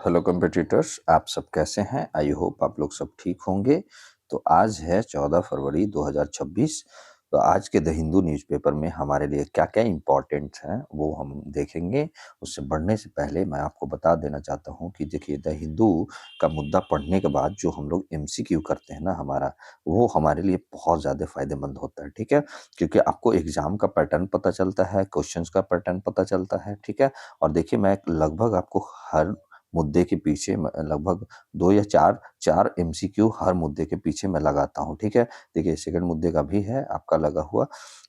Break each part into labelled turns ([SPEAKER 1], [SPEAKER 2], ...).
[SPEAKER 1] Hello competitors, आप सब कैसे हैं? आई होप आप लोग सब ठीक होंगे। तो आज है 14 फरवरी 2026। तो आज के द हिंदू न्यूज़पेपर में हमारे लिए क्या-क्या इम्पोर्टेंट हैं, वो हम देखेंगे। उससे बढ़ने से पहले मैं आपको बता देना चाहता हूँ कि देखिए द हिंदू का मुद्दा पढ़ने के बाद जो हम लोग एमसीक्यू करते हैं ना हमारा, वो हमारे लिए बहुत ज़्यादा फ़ायदेमंद होता है, ठीक है? क्योंकि आपको एग्ज़ाम का पैटर्न पता चलता है, क्वेश्चन्स का पैटर्न पता चलता है, ठीक है? और देखिए मैं लगभग आपको हर मुद्दे के पीछे लगभग 2 या 4 एमसीक्यू हर मुद्दे के पीछे मैं लगाता हूँ, ठीक है? देखिए सेकंड मुद्दे का भी है आपका लगा हुआ।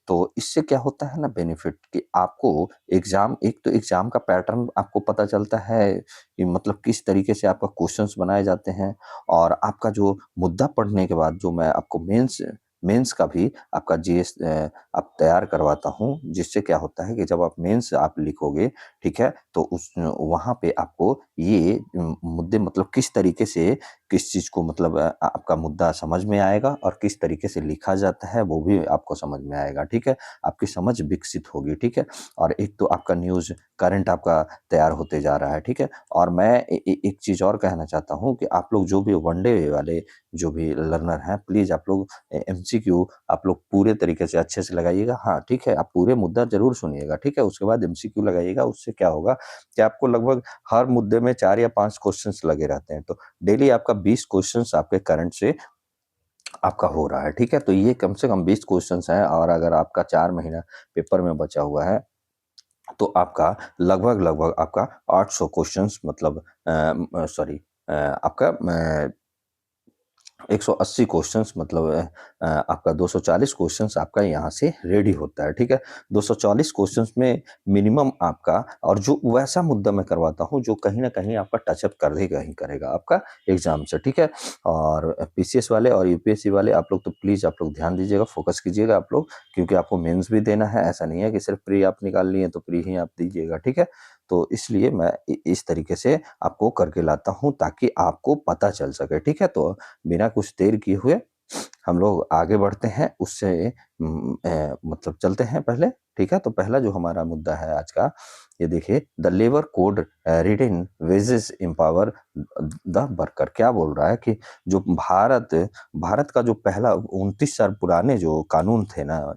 [SPEAKER 1] तो इससे क्या होता है ना बेनिफिट कि आपको एक तो एग्ज़ाम का पैटर्न आपको पता चलता है कि मतलब किस तरीके से आपका क्वेश्चन्स बनाए जाते हैं और आपका जो मुद्दा पढ़ने के बाद जो मैं आपको मेंस मेंस का भी आपका जीएस आप तैयार करवाता हूँ, जिससे क्या होता है कि जब आप मेंस आप लिखोगे, ठीक है? तो उस वहाँ पे आपको ये मुद्दे मतलब किस तरीके से किस चीज़ को मतलब आपका मुद्दा समझ में आएगा और किस तरीके से लिखा जाता है वो भी आपको समझ में आएगा, ठीक है? आपकी समझ विकसित होगी, ठीक है? और एक तो आपका न्यूज़ करंट आपका तैयार होते जा रहा है, ठीक है? और मैं एक चीज़ और कहना चाहता हूँ कि आप लोग जो भी वनडे वाले जो भी लर्नर हैं, प्लीज़ आप लोग एमसीक्यू आप लोग पूरे तरीके से अच्छे से लगाइएगा। हाँ, ठीक है, आप पूरे मुद्दा ज़रूर सुनिएगा, ठीक है? उसके बाद एमसीक्यू लगाइएगा, उससे क्या होगा कि आपको लगभग हर मुद्दे में 4 या 5 क्वेश्चन्स लगे रहते हैं। तो डेली आपका 20 क्वेश्चन्स आपके करंट से आपका हो रहा है, ठीक है? तो ये कम से कम 20 क्वेश्चन्स हैं और अगर आपका 4 महीना पेपर में बचा हुआ है, तो आपका लगभग-लगभग आपका 800 क्वेश्चन्स मतलब सॉरी आपका 180 क्वेश्चन्स मतलब आपका 240 क्वेश्चन्स आपका यहाँ से रेडी होता है, ठीक है? 240 क्वेश्चन्स में मिनिमम आपका और जो वैसा मुद्दा मैं करवाता हूँ जो कहीं न कहीं आपका टच अप करेगा ही करेगा आपका एग्ज़ाम से, ठीक है? और पीसीएस वाले और यूपीएससी वाले आप लोग तो प्लीज़ आप लोग ध्यान दीजिएगा, फ़ोकस कीजिएगा आप लोग क्योंकि आपको मेंस भी देना है, ऐसा नहीं है कि सिर्फ़ प्री आप निकाल लिए तो प्री ही आप दीजिएगा, ठीक है? तो इसलिए मैं इस तरीके से आपको करके लाता हूँ ताकि आपको पता चल सके, ठीक है? तो बिना कुछ देर किए हुए हम लोग आगे बढ़ते हैं उससे मतलब चलते हैं पहले, ठीक है? तो पहला जो हमारा मुद्दा है आज का, ये देखिए the labour code written wages empower the worker क्या बोल रहा है कि जो भारत का जो पहला 29 साल पुराने जो कानून थे ना,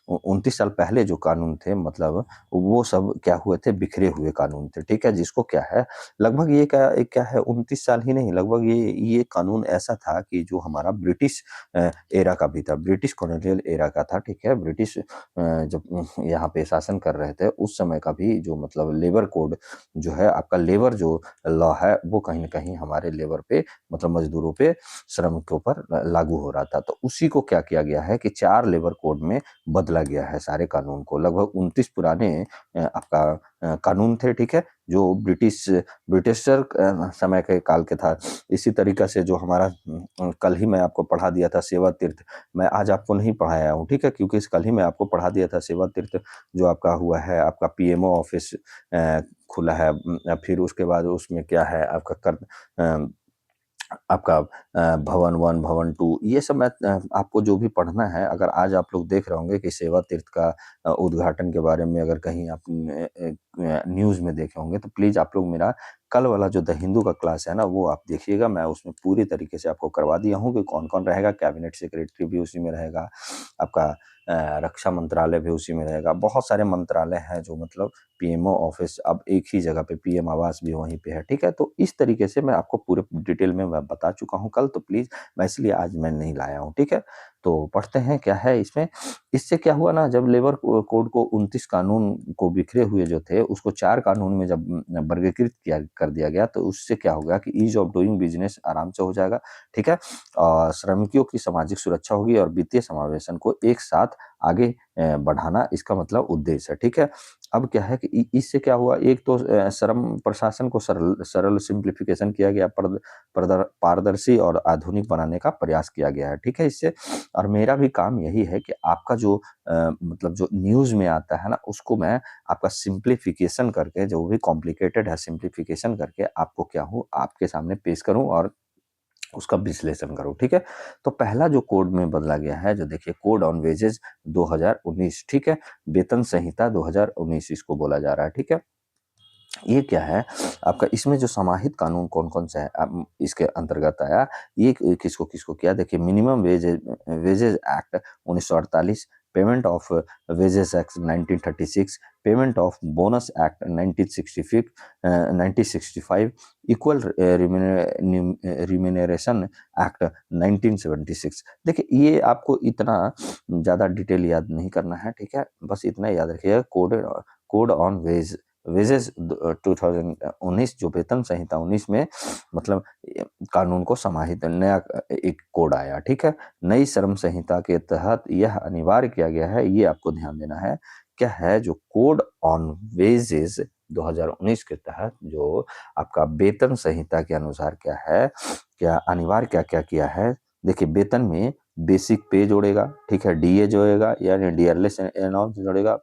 [SPEAKER 1] 29 साल पहले जो कानून थे मतलब वो सब क्या हुए थे बिखरे हुए कानून थे, ठीक है? जिसको क्या है लगभग ये क्या है 29 साल ही नहीं लगभग ये कानून ऐसा था कि जो हमारा ब्रिटिश एरा का भी था, ब्रिटिश कॉलोनियल एरा का था, ठीक है? ब्रिटिश जब यहाँ पे शासन कर रहे थे उस समय का भी जो मतलब लेबर कोड जो है आपका लेबर जो लॉ है वो कहीं न कहीं हमारे लेबर पे मतलब मज़दूरों पे, श्रमिकों पर लागू हो रहा था। तो उसी को क्या किया गया है कि 4 लेबर कोड में बदला गया है सारे कानून को। लगभग 29 पुराने आपका कानून थे, ठीक है? जो ब्रिटिशर समय के काल के था। इसी तरीक़ा से जो हमारा कल ही मैं आपको पढ़ा दिया था सेवा तीर्थ, मैं आज आपको नहीं पढ़ाया हूँ, ठीक है? क्योंकि इस कल ही मैं आपको पढ़ा दिया था सेवा तीर्थ जो आपका हुआ है, आपका पीएमओ ऑफ़िस खुला है। फिर उसके बाद उसमें क्या है आपका अ आपका भवन 1, भवन 2 ये सब मैं आपको जो भी पढ़ना है अगर आज आप लोग देख रहे होंगे कि सेवा तीर्थ का उद्घाटन के बारे में अगर कहीं आप न्यूज़ में देखे होंगे तो प्लीज़ आप लोग मेरा कल वाला जो द हिंदू का क्लास है ना वो आप देखिएगा। मैं उसमें पूरी तरीके से आपको करवा दिया हूँ कि कौन-कौन रहेगा, कैबिनेट सेक्रेटरी भी उसी में रहेगा, आपका रक्षा मंत्रालय भी उसी में रहेगा। बहुत सारे मंत्रालय हैं जो मतलब पीएमओ ऑफ़िस अब एक ही जगह पे पीएम आवास भी वहीं पे है, ठीक है? तो इस तरीके से मैं आपको पूरे डिटेल में मैं बता चुका हूँ कल, तो प्लीज़ मैं इसलिए आज मैं नहीं लाया हूँ, ठीक है? तो पढ़ते हैं क्या है इसमें। इससे क्या हुआ ना जब लेबर कोड को 29 कानून को बिखरे हुए जो थे, उसको 4 कानून में जब वर्गीकृत किया कर दिया गया, तो उससे क्या होगा कि ईज़ ऑफ डूइंग बिज़नेस आराम से हो जाएगा, ठीक है? और श्रमिकों की सामाजिक सुरक्षा होगी और वित्तीय समावेशन को एक साथ आगे बढ़ाना इसका मतलब उद्देश्य है, ठीक है? अब क्या है कि इससे क्या हुआ एक तो श्रम प्रशासन को सरल सरल सिम्प्लिफिकेशन किया गया, पारदर्शी और आधुनिक बनाने का प्रयास किया गया है, ठीक है इससे? और मेरा भी काम यही है कि आपका जो मतलब जो न्यूज़ में आता है ना, उसको मैं आपका सिम्प्लिफिकेशन करके जो भी कॉम्प्लिकेटेड है सिम्प्लिफिकेशन करके आपको क्या हो आपके सामने पेश करूँ और उसका विश्लेषण करूँ, ठीक है? तो पहला जो कोड में बदला गया है, जो देखिए कोड ऑन वेजेस 2019 ठीक है? वेतन संहिता 2019 इसको बोला जा रहा है, ठीक है? ये क्या है आपका, इसमें जो समाहित कानून कौन-कौन से हैं इसके अंतर्गत आया, ये किसको-किसको किया देखिए। Minimum wages act 1948, payment of wages act 1936, payment of bonus act 1965, equal remuneration act 1976। देखिए ये आपको इतना ज़्यादा डिटेल याद नहीं करना है, ठीक है? बस इतना याद रखिएगा, कोड ऑन वेजेस 2019 जो वेतन संहिता 19 में मतलब कानून को समाहित नया एक कोड आया, ठीक है? नई श्रम संहिता के तहत यह अनिवार्य किया गया है, ये आपको ध्यान देना है। क्या है जो कोड ऑन वेजेस 2019 के तहत जो आपका वेतन संहिता के अनुसार क्या है, क्या अनिवार्य क्या-क्या किया है? देखिए वेतन में बेसिक पे जोड़ेगा, ठीक है? डीए जोड़ेगा यानी डियरलेस अलाउंस जोड़ेगा,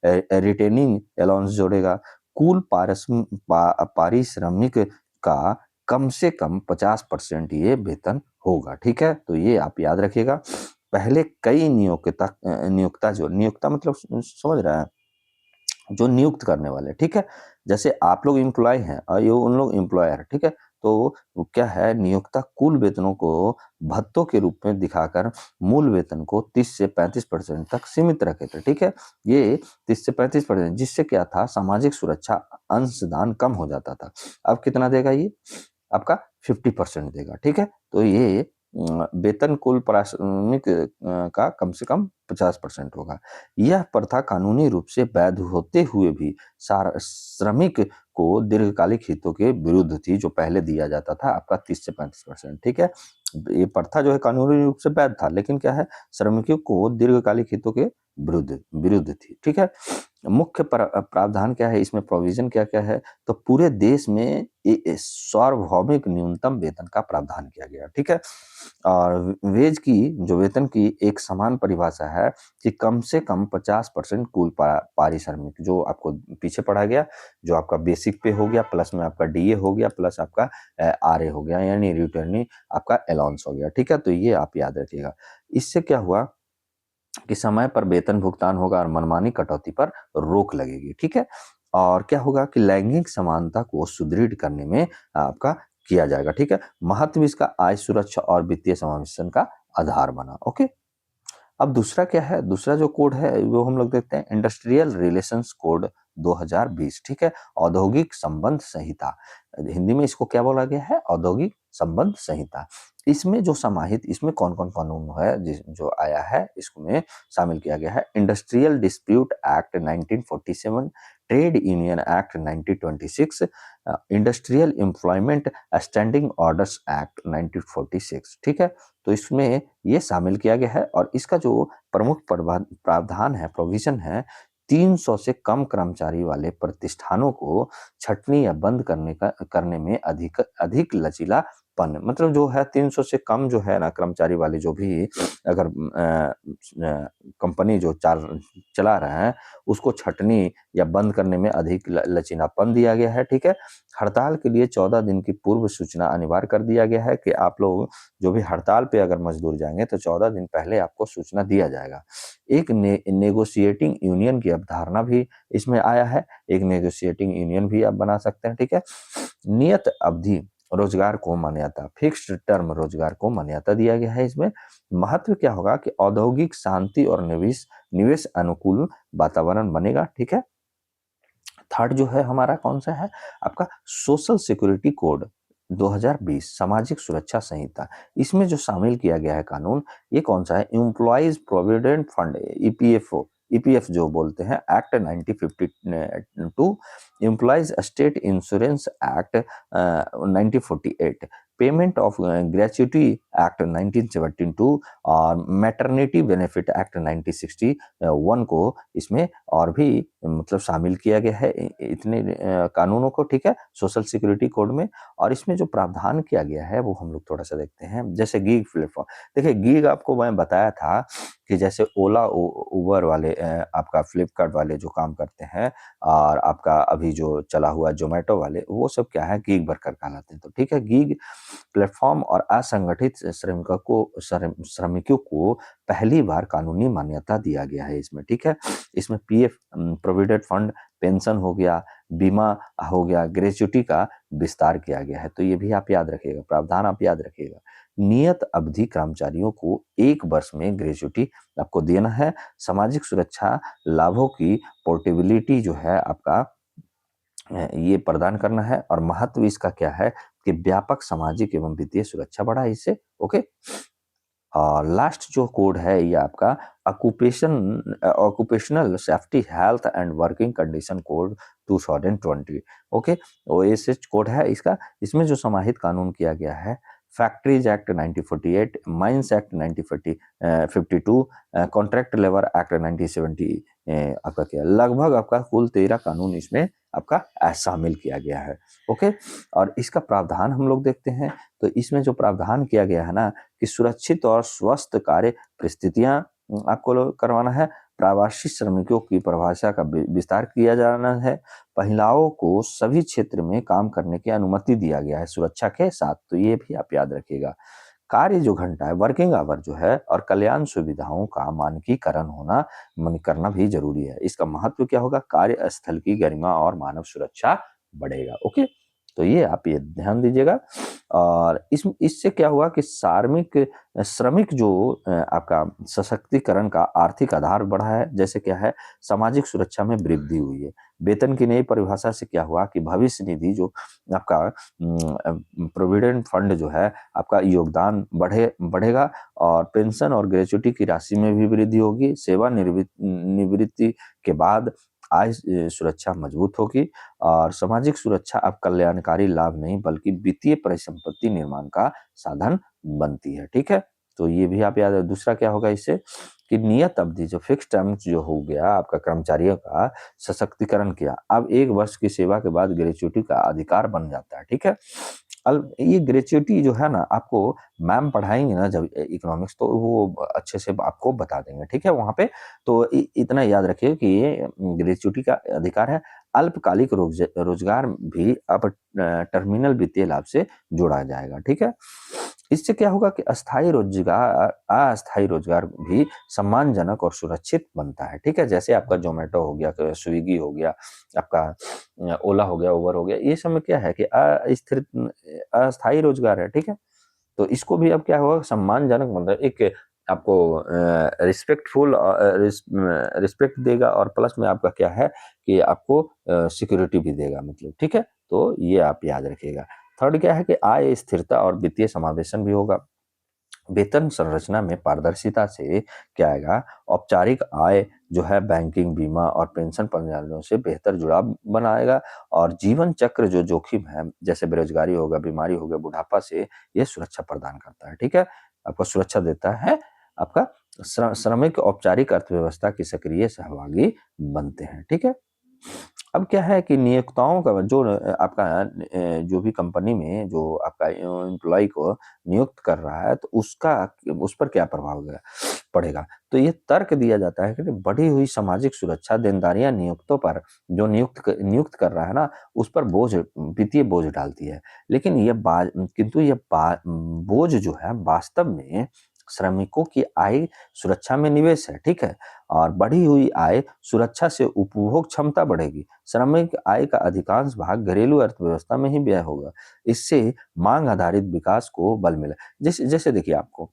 [SPEAKER 1] रिटेनिंग अलाउंस जोड़ेगा, कुल पारिश्रमिक का कम से कम 50% ये वेतन होगा, ठीक है? तो ये आप याद रखिएगा। पहले कई नियोक्ता मतलब समझ रहे हैं? जो नियुक्त करने वाले, ठीक है? जैसे आप लोग एम्प्लॉयी हैं और ये उन लोग एम्प्लॉयर, ठीक है? तो वो क्या है, नियोक्ता कुल वेतनों को भत्तों के रूप में दिखाकर मूल वेतन को 30 से 35% तक सीमित रखे थे, ठीक है? ये 30 से 35% जिससे क्या था, सामाजिक सुरक्षा अंशदान कम हो जाता था। अब कितना देगा ये? आपका 50% देगा, ठीक है? तो ये वेतन कुल पारिश्रमिक का कम से कम 50% होगा। यह प्रथा कानूनी रूप से वैध होते हुए भी श्रमिक को दीर्घकालिक हितों के विरुद्ध थी, जो पहले दिया जाता था आपका 30 से 35%, ठीक है? ये प्रथा जो है कानूनी रूप से वैध था, लेकिन क्या है, श्रमिकों को दीर्घकालिक हितों के विरुद्ध विरुद्ध थी, ठीक है? मुख्य प्रावधान क्या है, इसमें प्रोविज़न क्या-क्या है? तो पूरे देश में सार्वभौमिक न्यूनतम वेतन का प्रावधान किया गया, ठीक है? और वेज की जो वेतन की एक समान परिभाषा है कि कम से कम 50% कुल पारिश्रमिक जो आपको पीछे पढ़ा गया, जो आपका बेसिक पे हो गया, प्लस में आपका डीए हो गया, प्लस आपका आरए हो गया, यानी रिटर्निंग आपका अलाउंस हो गया, ठीक है? तो ये आप याद रखिएगा। इससे क्या हुआ कि समय पर वेतन भुगतान होगा और मनमानी कटौती पर रोक लगेगी, ठीक है? और क्या होगा कि लैंगिक समानता को सुदृढ़ करने में आपका किया जाएगा, ठीक है? महत्व इसका आय सुरक्षा और वित्तीय समावेशन का आधार बना, ओके? अब दूसरा क्या है, दूसरा जो कोड है वो हम लोग देखते हैं, इंडस्ट्रियल रिलेशंस कोड 2020, ठीक है? औद्योगिक संबंध संहिता, हिंदी में इसको क्या बोला गया है? औद्योगिक संबंध संहिता। इसमें जो समाहित, इसमें कौन-कौन कानून है जो आया है, इसमें शामिल किया गया है, industrial dispute act 1947, trade union act 1926, industrial employment standing orders act 1946, ठीक है? तो इसमें ये शामिल किया गया है और इसका जो प्रमुख प्रावधान है, प्रोविज़न है, 300 से कम कर्मचारी वाले प्रतिष्ठानों को छँटनी या बंद करने में अधिक अधिक लचीलापन, मतलब जो है 300 से कम जो है ना कर्मचारी वाले जो भी अगर कंपनी जो चला रहे हैं, उसको छँटनी या बंद करने में अधिक लचीलापन दिया गया है, ठीक है? हड़ताल के लिए 14 दिन की पूर्व सूचना अनिवार्य कर दिया गया है कि आप लोग जो भी हड़ताल पे अगर मजदूर जाएँगे तो 14 दिन पहले आपको सूचना दिया जाएगा। एक नेगोशिएटिंग यूनियन की अवधारणा भी इसमें आया है, एक नेगोशिएटिंग यूनियन भी आप बना सकते हैं, ठीक है? नियत अवधि रोजगार को मान्यता, फिक्स्ड टर्म रोजगार को मान्यता दिया गया है इसमें। महत्व क्या होगा कि औद्योगिक शांति और निवेश निवेश अनुकूल वातावरण बनेगा, ठीक है? थर्ड जो है हमारा कौन-सा है? आपका सोशल सिक्योरिटी कोड 2020 सामाजिक सुरक्षा संहिता। इसमें जो शामिल किया गया है कानून, ये कौन-सा है? Employees provident fund EPFO EPF जो बोलते हैं, act 1952, employees state insurance act 1948, payment of gratuity act 1972 और मैटरनिटी बेनिफिट एक्ट 1961 को इसमें और भी मतलब शामिल किया गया है इतने कानूनों को, ठीक है? सोशल सिक्योरिटी कोड में। और इसमें जो प्रावधान किया गया है वो हम लोग थोड़ा-सा देखते हैं। जैसे गिग प्लेटफ़ॉर्म, देखिए गिग आपको मैं बताया था कि जैसे ओला, उबर वाले आपका फ्लिपकार्ट वाले जो काम करते हैं और आपका अभी जो चला हुआ ज़ोमैटो वाले, वो सब क्या है, गिग वर्कर कहलाते हैं। तो ठीक है, गिग प्लेटफ़ॉर्म और असंगठित श्रमिकों को पहली बार कानूनी मान्यता दिया गया है इसमें, ठीक है। इसमें पीएफ, प्रोविडेंट फंड, पेंशन हो गया, बीमा हो गया, ग्रेच्युटी का विस्तार किया गया है। तो ये भी आप याद रखिएगा, प्रावधान आप याद रखिएगा। नियत अवधि कर्मचारियों को 1 वर्ष में ग्रेच्युटी आपको देना है। सामाजिक सुरक्षा लाभों की पोर्टेबिलिटी जो है आपका ये प्रदान करना है। और महत्व इसका क्या है कि व्यापक सामाजिक एवं वित्तीय सुरक्षा बढ़ा इससे, ओके। और लास्ट जो कोड है ये आपका occupational safety health and working condition code 2020, okay. OSH code है इसका। इसमें जो समाहित कानून किया गया है, factories act 1948, mines act 1952, contract labour act 1970, आपका क्या लगभग आपका कुल 13 कानून इसमें आपका शामिल किया गया है, ओके। और इसका प्रावधान हम लोग देखते हैं, तो इसमें जो प्रावधान किया गया है ना कि सुरक्षित और स्वस्थ कार्य परिस्थितियां आपको करवाना है। प्रवासी श्रमिकों की परिभाषा का विस्तार किया जाना है। महिलाओं को सभी क्षेत्र में काम करने की अनुमति दिया गया है सुरक्षा के साथ, तो ये भी आप याद रखिएगा। कार्य जो घंटा है, वर्किंग आवर जो है, और कल्याण सुविधाओं का मानकीकरण करना भी जरूरी है। इसका महत्व क्या होगा, कार्यस्थल की गरिमा और मानव सुरक्षा बढ़ेगा, ओके। तो ये आप ये ध्यान दीजिएगा। और इससे क्या हुआ कि श्रमिक जो आपका सशक्तिकरण का आर्थिक आधार बढ़ा है। जैसे क्या है, सामाजिक सुरक्षा में वृद्धि हुई है। वेतन की नई परिभाषा से क्या हुआ कि भविष्य निधि जो आपका प्रोविडेंट फंड जो है आपका योगदान बढ़ेगा। और पेंशन और ग्रेच्युटी की राशि में भी वृद्धि होगी। सेवा निवृत्ति के बाद आय सुरक्षा मजबूत होगी। और सामाजिक सुरक्षा अब कल्याणकारी लाभ नहीं बल्कि वित्तीय परिसंपत्ति निर्माण का साधन बनती है, ठीक है। तो ये भी आप याद है। दूसरा क्या होगा इससे कि नियत अवधि जो फिक्स टर्म जो हो गया आपका कर्मचारियों का सशक्तिकरण किया। अब 1 वर्ष की सेवा के बाद ग्रेच्युटी का अधिकार बन जाता है, ठीक है। ये ग्रेच्युटी जो है ना आपको मैम पढ़ाएंगे ना जब इकोनॉमिक्स, तो वो अच्छे से आपको बता देंगे, ठीक है वहाँ पे। तो इतना याद रखिए कि ये ग्रेच्युटी का अधिकार है। अल्पकालिक रोजगार भी अब टर्मिनल वित्तीय लाभ से जोड़ा जाएगा, ठीक है। इससे क्या होगा कि अस्थायी रोजगार भी सम्मानजनक और सुरक्षित बनता है, ठीक है। जैसे आपका जोमेटो हो गया, स्विगी हो गया, आपका ओला हो गया, उबर हो गया, ये सब में क्या है कि अस्थायी रोजगार है, ठीक है। तो इसको भी अब क्या होगा, सम्मानजनक मतलब एक आपको रिस्पेक्टफुल रिस्पेक्ट देगा। और प्लस में आपका क्या है कि आपको सिक्योरिटी भी देगा, मतलब, ठीक है। तो ये आप याद रखिएगा। थर्ड क्या है कि आय स्थिरता और वित्तीय समावेशन भी होगा। वेतन संरचना में पारदर्शिता से क्या आएगा, औपचारिक आय जो है बैंकिंग, बीमा और पेंशन प्रणालियों से बेहतर जुड़ाव बनाएगा। और जीवन चक्र जो जोखिम है, जैसे बेरोजगारी होगा, बीमारी होगा, बुढ़ापा से ये सुरक्षा प्रदान करता है, ठीक है। आपको सुरक्षा देता है। आपका श्रमिक औपचारिक अर्थव्यवस्था की सक्रिय सहभागी बनते हैं, ठीक है। अब क्या है कि नियोक्ताओं का जो आपका जो भी कंपनी में जो आपका एम्प्लॉय को नियुक्त कर रहा है, तो उस पर क्या प्रभाव पड़ेगा। तो ये तर्क दिया जाता है कि बढ़ी हुई सामाजिक सुरक्षा देनदारियां नियुक्तों पर जो नियुक्त कर रहा है ना, उस पर वित्तीय बोझ डालती है। लेकिन किंतु ये बोझ जो है वास्तव में श्रमिकों की आय सुरक्षा में निवेश है, ठीक है। और बढ़ी हुई आय सुरक्षा से उपभोग क्षमता बढ़ेगी। श्रमिक आय का अधिकांश भाग घरेलू अर्थव्यवस्था में ही व्यय होगा। इससे मांग आधारित विकास को बल मिला। जैसे जैसे देखिए, आपको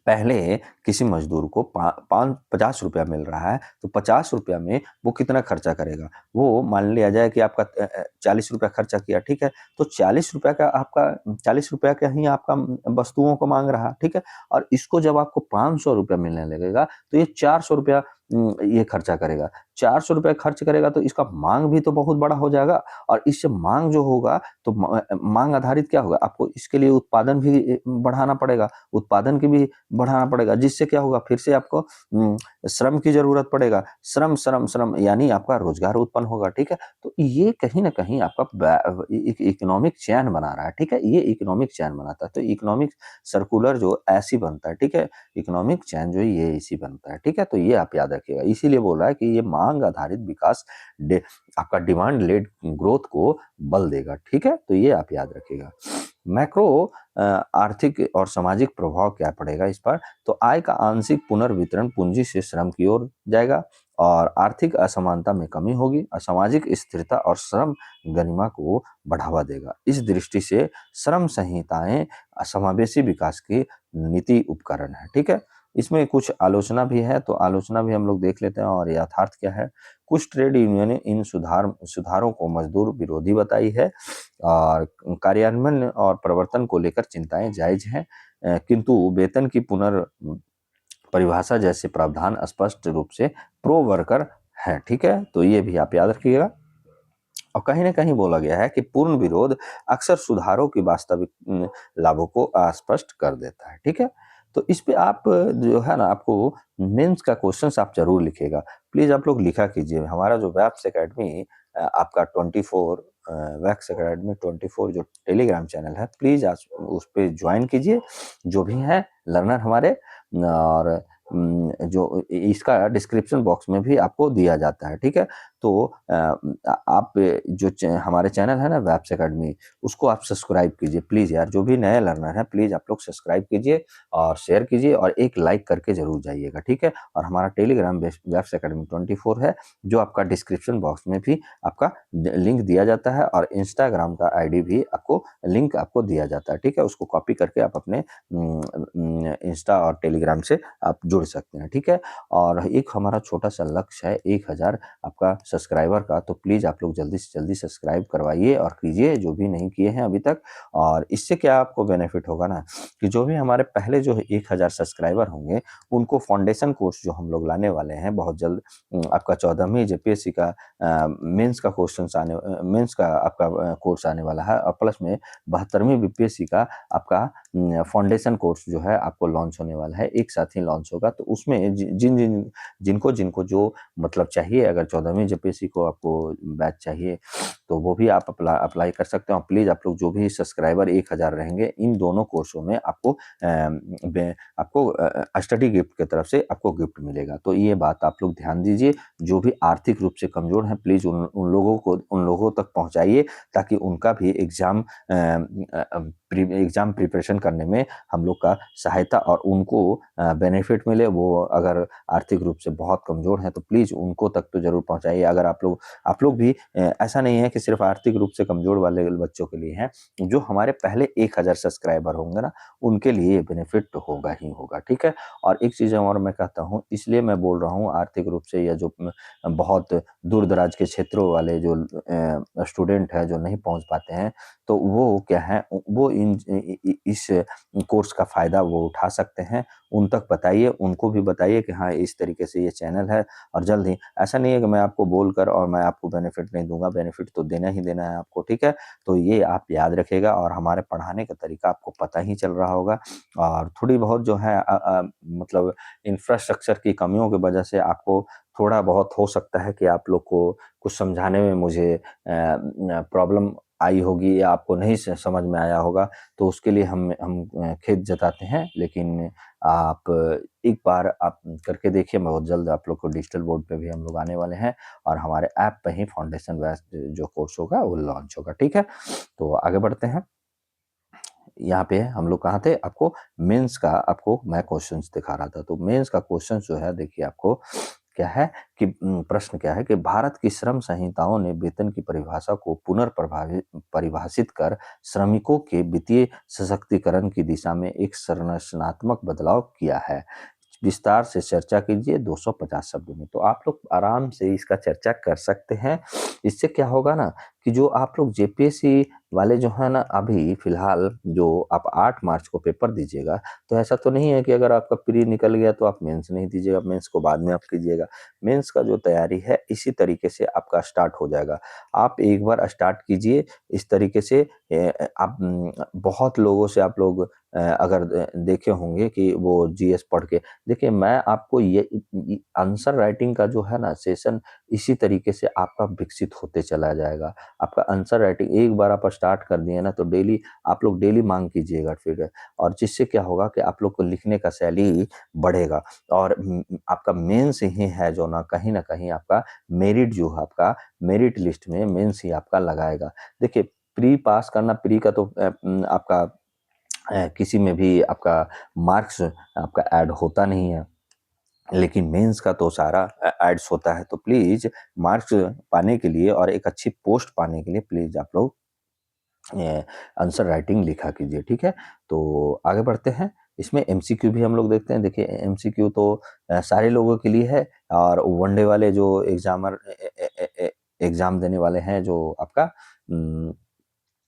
[SPEAKER 1] पहले किसी मजदूर को 50 रुपया मिल रहा है, तो 50 रुपया में वो कितना खर्चा करेगा। वो मान लिया जाए कि आपका 40 रुपया खर्चा किया, ठीक है। तो 40 रुपया का ही आपका वस्तुओं को मांग रहा, ठीक है। और इसको जब आपको 500 रुपया मिलने लगेगा, तो ये 400 रुपया ये खर्चा करेगा। 400 रुपया खर्च करेगा तो इसका मांग भी तो बहुत बड़ा हो जाएगा। और इससे मांग जो होगा, तो मांग आधारित क्या होगा, आपको इसके लिए उत्पादन भी बढ़ाना पड़ेगा। उत्पादन की भी बढ़ाना पड़ेगा, जिससे क्या होगा, फिर से आपको श्रम की जरूरत पड़ेगा। श्रम श्रम श्रम यानी आपका रोजगार उत्पन्न होगा, ठीक है। तो ये कहीं ना कहीं आपका इकोनॉमिक चैन बना रहा है, ठीक है। ये इकोनॉमिक चैन बनाता है। तो इकोनॉमिक सर्कुलर जो ऐसी बनता है, ठीक है। इकोनॉमिक चैन जो है ये इसी बनता है, ठीक है। तो ये आप याद रखिएगा। इसीलिए बोल रहा है कि ये मांग आधारित विकास आपका डिमांड लेड ग्रोथ को बल देगा, ठीक है। तो ये आप याद रखिएगा। मैक्रो आर्थिक और सामाजिक प्रभाव क्या पड़ेगा इस पर? तो आय का आंशिक पुनर्वितरण पूंजी से श्रम की ओर जाएगा और आर्थिक असमानता में कमी होगी, सामाजिक स्थिरता और श्रम गरिमा को बढ़ावा देगा। इस दृष्टि से श्रम संहिताएं समावेशी विकास की नीति उपकरण है, ठीक है? इसमें कुछ आलोचना भी है, तो आलोचना भी हम लोग देख लेते हैं और यथार्थ क्या है। कुछ ट्रेड यूनियन ने इन सुधारों को मजदूर विरोधी बताई है और कार्यान्वयन और प्रवर्तन को लेकर चिंताएं जायज हैं, किंतु वेतन की परिभाषा जैसे प्रावधान स्पष्ट रूप से प्रो वर्कर है, ठीक है? तो ये भी आप याद रखिएगा। और कहीं न कहीं बोला गया है कि पूर्ण विरोध अक्सर सुधारों की वास्तविक लाभों को अस्पष्ट कर देता है, ठीक है? तो इस पे आप जो है ना, आपको मेंस का क्वेश्चंस आप ज़रूर लिखिएगा। प्लीज़ आप लोग लिखा कीजिए। हमारा जो वैप्स अकेडमी आपका 24 वैक्स अकेडमी 24 जो टेलीग्राम चैनल है, प्लीज़ आज उस पे जॉइन कीजिए। जो भी हैं लर्नर हमारे और जो इसका डिस्क्रिप्शन बॉक्स में भी आपको दिया जाता है, ठीक है? तो आप जो हमारे चैनल है ना वैप्स अकेडमी, उसको आप सब्सक्राइब कीजिए प्लीज़ यार। जो भी नए लर्नर हैं प्लीज़ आप लोग सब्सक्राइब कीजिए और शेयर कीजिए और एक लाइक करके ज़रूर जाइएगा, ठीक है? और हमारा टेलीग्राम वैप्स अकेडमी 24 है, जो आपका डिस्क्रिप्शन बॉक्स में भी आपका लिंक दिया जाता है और इंस्टाग्राम का आईडी भी आपको लिंक आपको दिया जाता है, ठीक है? उसको कॉपी करके आप अपने इंस्टा और टेलीग्राम से आप जुड़ सकते हैं, ठीक है? और एक हमारा छोटा-सा लक्ष्य है 1000 आपका सब्सक्राइबर का, तो प्लीज़ आप लोग जल्दी से जल्दी सब्सक्राइब करवाइए और कीजिए, जो भी नहीं किए हैं अभी तक। और इससे क्या आपको बेनिफिट होगा ना, कि जो भी हमारे पहले जो 1000 सब्सक्राइबर होंगे, उनको फाउंडेशन कोर्स जो हम लोग लाने वाले हैं बहुत जल्द, आपका 14वीं जेपीएससी का मेंस का आपका कोर्स आने वाला है और प्लस में 72वीं बीपीएससी का आपका फाउंडेशन कोर्स जो है आपको लॉन्च होने वाला है, एक साथ ही लॉन्च होगा। तो उसमें जिनको जो मतलब चाहिए, अगर 14वीं जेपीएससी को आपको बैच चाहिए, तो वो भी आप अप्लाई कर सकते हो। प्लीज़ आप लोग जो भी सब्सक्राइबर 1000 रहेंगे, इन दोनों कोर्सों में आपको स्टडी गिफ्ट की तरफ से आपको गिफ्ट मिलेगा। तो ये बात आप लोग ध्यान दीजिए। जो भी आर्थिक रूप से कमज़ोर हैं, प्लीज़ उन लोगों तक पहुँचाइए, ताकि उनका भी एग्ज़ाम प्रिपरेशन करने में हम लोग का सहायता और उनको बेनिफिट मिले। वो अगर आर्थिक रूप से बहुत कमज़ोर हैं, तो प्लीज़ उनको तक तो ज़रूर पहुँचाइए। अगर आप लोग भी ऐसा नहीं है कि सिर्फ़ आर्थिक रूप से कमज़ोर वाले बच्चों के लिए हैं, जो हमारे पहले 1000 सब्सक्राइबर होंगे ना, उनके लिए ये बेनिफिट होगा ही होगा, ठीक है? और एक चीज़ और मैं कहता हूँ, इसलिए मैं बोल रहा हूँ आर्थिक रूप से, या जो बहुत दूर-दराज के क्षेत्रों वाले जो स्टूडेंट हैं, जो नहीं पहुँच पाते हैं, तो वो क्या है, वो इस कोर्स का फ़ायदा वो उठा सकते हैं। उन तक बताइए, उनको भी बताइए कि हाँ, इस तरीके से ये चैनल है। और जल्द ही, ऐसा नहीं है कि मैं आपको बोलकर और मैं आपको बेनिफिट नहीं दूँगा, बेनिफिट तो देना ही देना है आपको, ठीक है? तो ये आप याद रखिएगा और हमारे पढ़ाने का तरीका आपको पता ही चल रहा होगा। और थोड़ी बहुत जो है मतलब इंफ्रास्ट्रक्चर की कमियों की वजह से आपको थोड़ा बहुत हो सकता है कि आप लोग को कुछ समझाने में मुझे प्रॉब्लम आई होगी या आपको नहीं समझ में आया होगा, तो उसके लिए हम खेद जताते हैं। लेकिन आप एक बार आप करके देखिए, बहुत जल्द आप लोग को डिजिटल बोर्ड पे भी हम लोग आने वाले हैं और हमारे ऐप पे ही फाउंडेशन बैच जो कोर्स होगा वो लॉन्च होगा, ठीक है? तो आगे बढ़ते हैं। यहाँ पे हम लोग कहाँ थे? आपको मेंस का आपको मैं क्वेश्चंस दिखा रहा था। तो मेंस का क्वेश्चन जो है, देखिए आपको क्या है कि प्रश्न क्या है कि भारत की श्रम संहिताओं ने वेतन की परिभाषा को परिभाषित कर श्रमिकों के वित्तीय सशक्तिकरण की दिशा में एक संरचनात्मक बदलाव किया है। विस्तार से चर्चा कीजिए 250 शब्दों में। तो आप लोग आराम से इसका चर्चा कर सकते हैं। इससे क्या होगा ना, कि जो आप लोग जेपीएससी वाले जो है ना, अभी फिलहाल जो आप 8 मार्च को पेपर दीजिएगा, तो ऐसा तो नहीं है कि अगर आपका प्री निकल गया तो आप मेंस नहीं दीजिएगा, मेंस को बाद में आप कीजिएगा। मेंस का जो तैयारी है, इसी तरीके से आपका स्टार्ट हो जाएगा। आप एक बार स्टार्ट कीजिए इस तरीके से। आप बहुत लोगों से आप लोग अगर देखे होंगे कि वो जीएस पढ़ के, देखिए मैं आपको ये आंसर राइटिंग का जो है ना सेशन, इसी तरीके से आपका विकसित होते चला जाएगा। आपका आंसर राइटिंग एक बार आप स्टार्ट कर दिए ना, तो डेली आप लोग डेली मांग कीजिएगा फिर। और जिससे क्या होगा कि आप लोग को लिखने का शैली बढ़ेगा और आपका मेंस ही है जो ना, कहीं ना कहीं आपका मेरिट जो है, आपका मेरिट लिस्ट में मेंस ही आपका लगाएगा। देखिए, प्री पास करना, प्री का तो आपका किसी में भी आपका मार्क्स आपका ऐड होता नहीं है, लेकिन मेंस का तो सारा एड्स होता है। तो प्लीज़ मार्क्स पाने के लिए और एक अच्छी पोस्ट पाने के लिए प्लीज़ आप लोग आंसर राइटिंग लिखा कीजिए, ठीक है? तो आगे बढ़ते हैं। इसमें एमसीक्यू भी हम लोग देखते हैं। देखिए एमसीक्यू तो सारे लोगों के लिए है, और वनडे वाले जो एग्ज़ाम देने वाले हैं जो आपका उम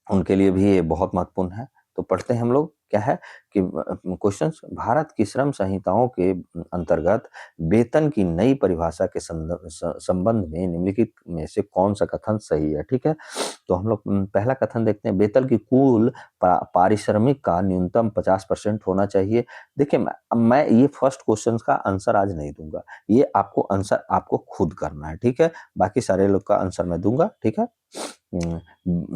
[SPEAKER 1] उनके लिए भी ये बहुत महत्वपूर्ण है। तो पढ़ते हैं हम लोग, क्या है कि क्वेश्चंस, भारत की श्रम संहिताओं के अंतर्गत वेतन की नई परिभाषा के संबंध में निम्नलिखित में से कौन-सा कथन सही है, ठीक है? तो हम लोग पहला कथन देखते हैं, वेतन की कुल पारिश्रमिक का न्यूनतम 50% होना चाहिए। देखिए मैं ये फर्स्ट क्वेश्चन का आंसर आज नहीं दूँगा। ये आपको आंसर आपको खुद करना है, ठीक है? बाकी सारे लोग का आंसर मैं दूँगा, ठीक है?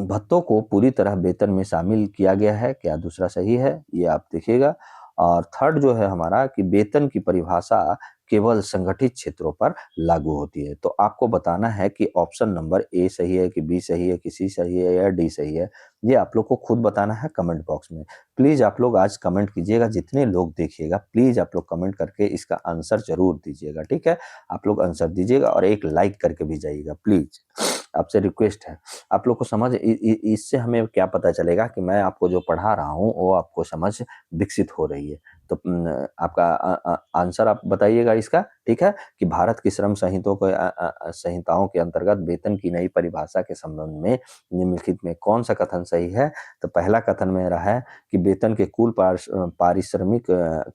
[SPEAKER 1] भत्तों को पूरी तरह वेतन में शामिल किया गया है, क्या दूसरा सही है? ये आप देखिएगा। और थर्ड जो है हमारा कि वेतन की परिभाषा केवल संगठित क्षेत्रों पर लागू होती है। तो आपको बताना है कि ऑप्शन नंबर ए सही है कि बी सही है कि सी सही है या डी सही है। ये आप लोग को खुद बताना है कमेंट बॉक्स में। प्लीज़ आप लोग आज कमेंट कीजिएगा, जितने लोग देखिएगा प्लीज़ आप लोग कमेंट करके इसका आंसर ज़रूर दीजिएगा, ठीक है? आप लोग आंसर दीजिएगा और एक लाइक करके भी जाइएगा प्लीज़, आपसे रिक्वेस्ट है। आप लोग को समझ इ इ इससे हमें क्या पता चलेगा कि मैं आपको जो पढ़ा रहा हूँ, वो आपको समझ विकसित हो रही है। तो आपका आंसर आप बताइएगा इसका, ठीक है? कि भारत की श्रम संहिताओं के अंतर्गत वेतन की नई परिभाषा के संबंध में निम्नलिखित में कौन-सा कथन सही है? तो पहला कथन मेरा है कि वेतन के कुल पारिश्रमिक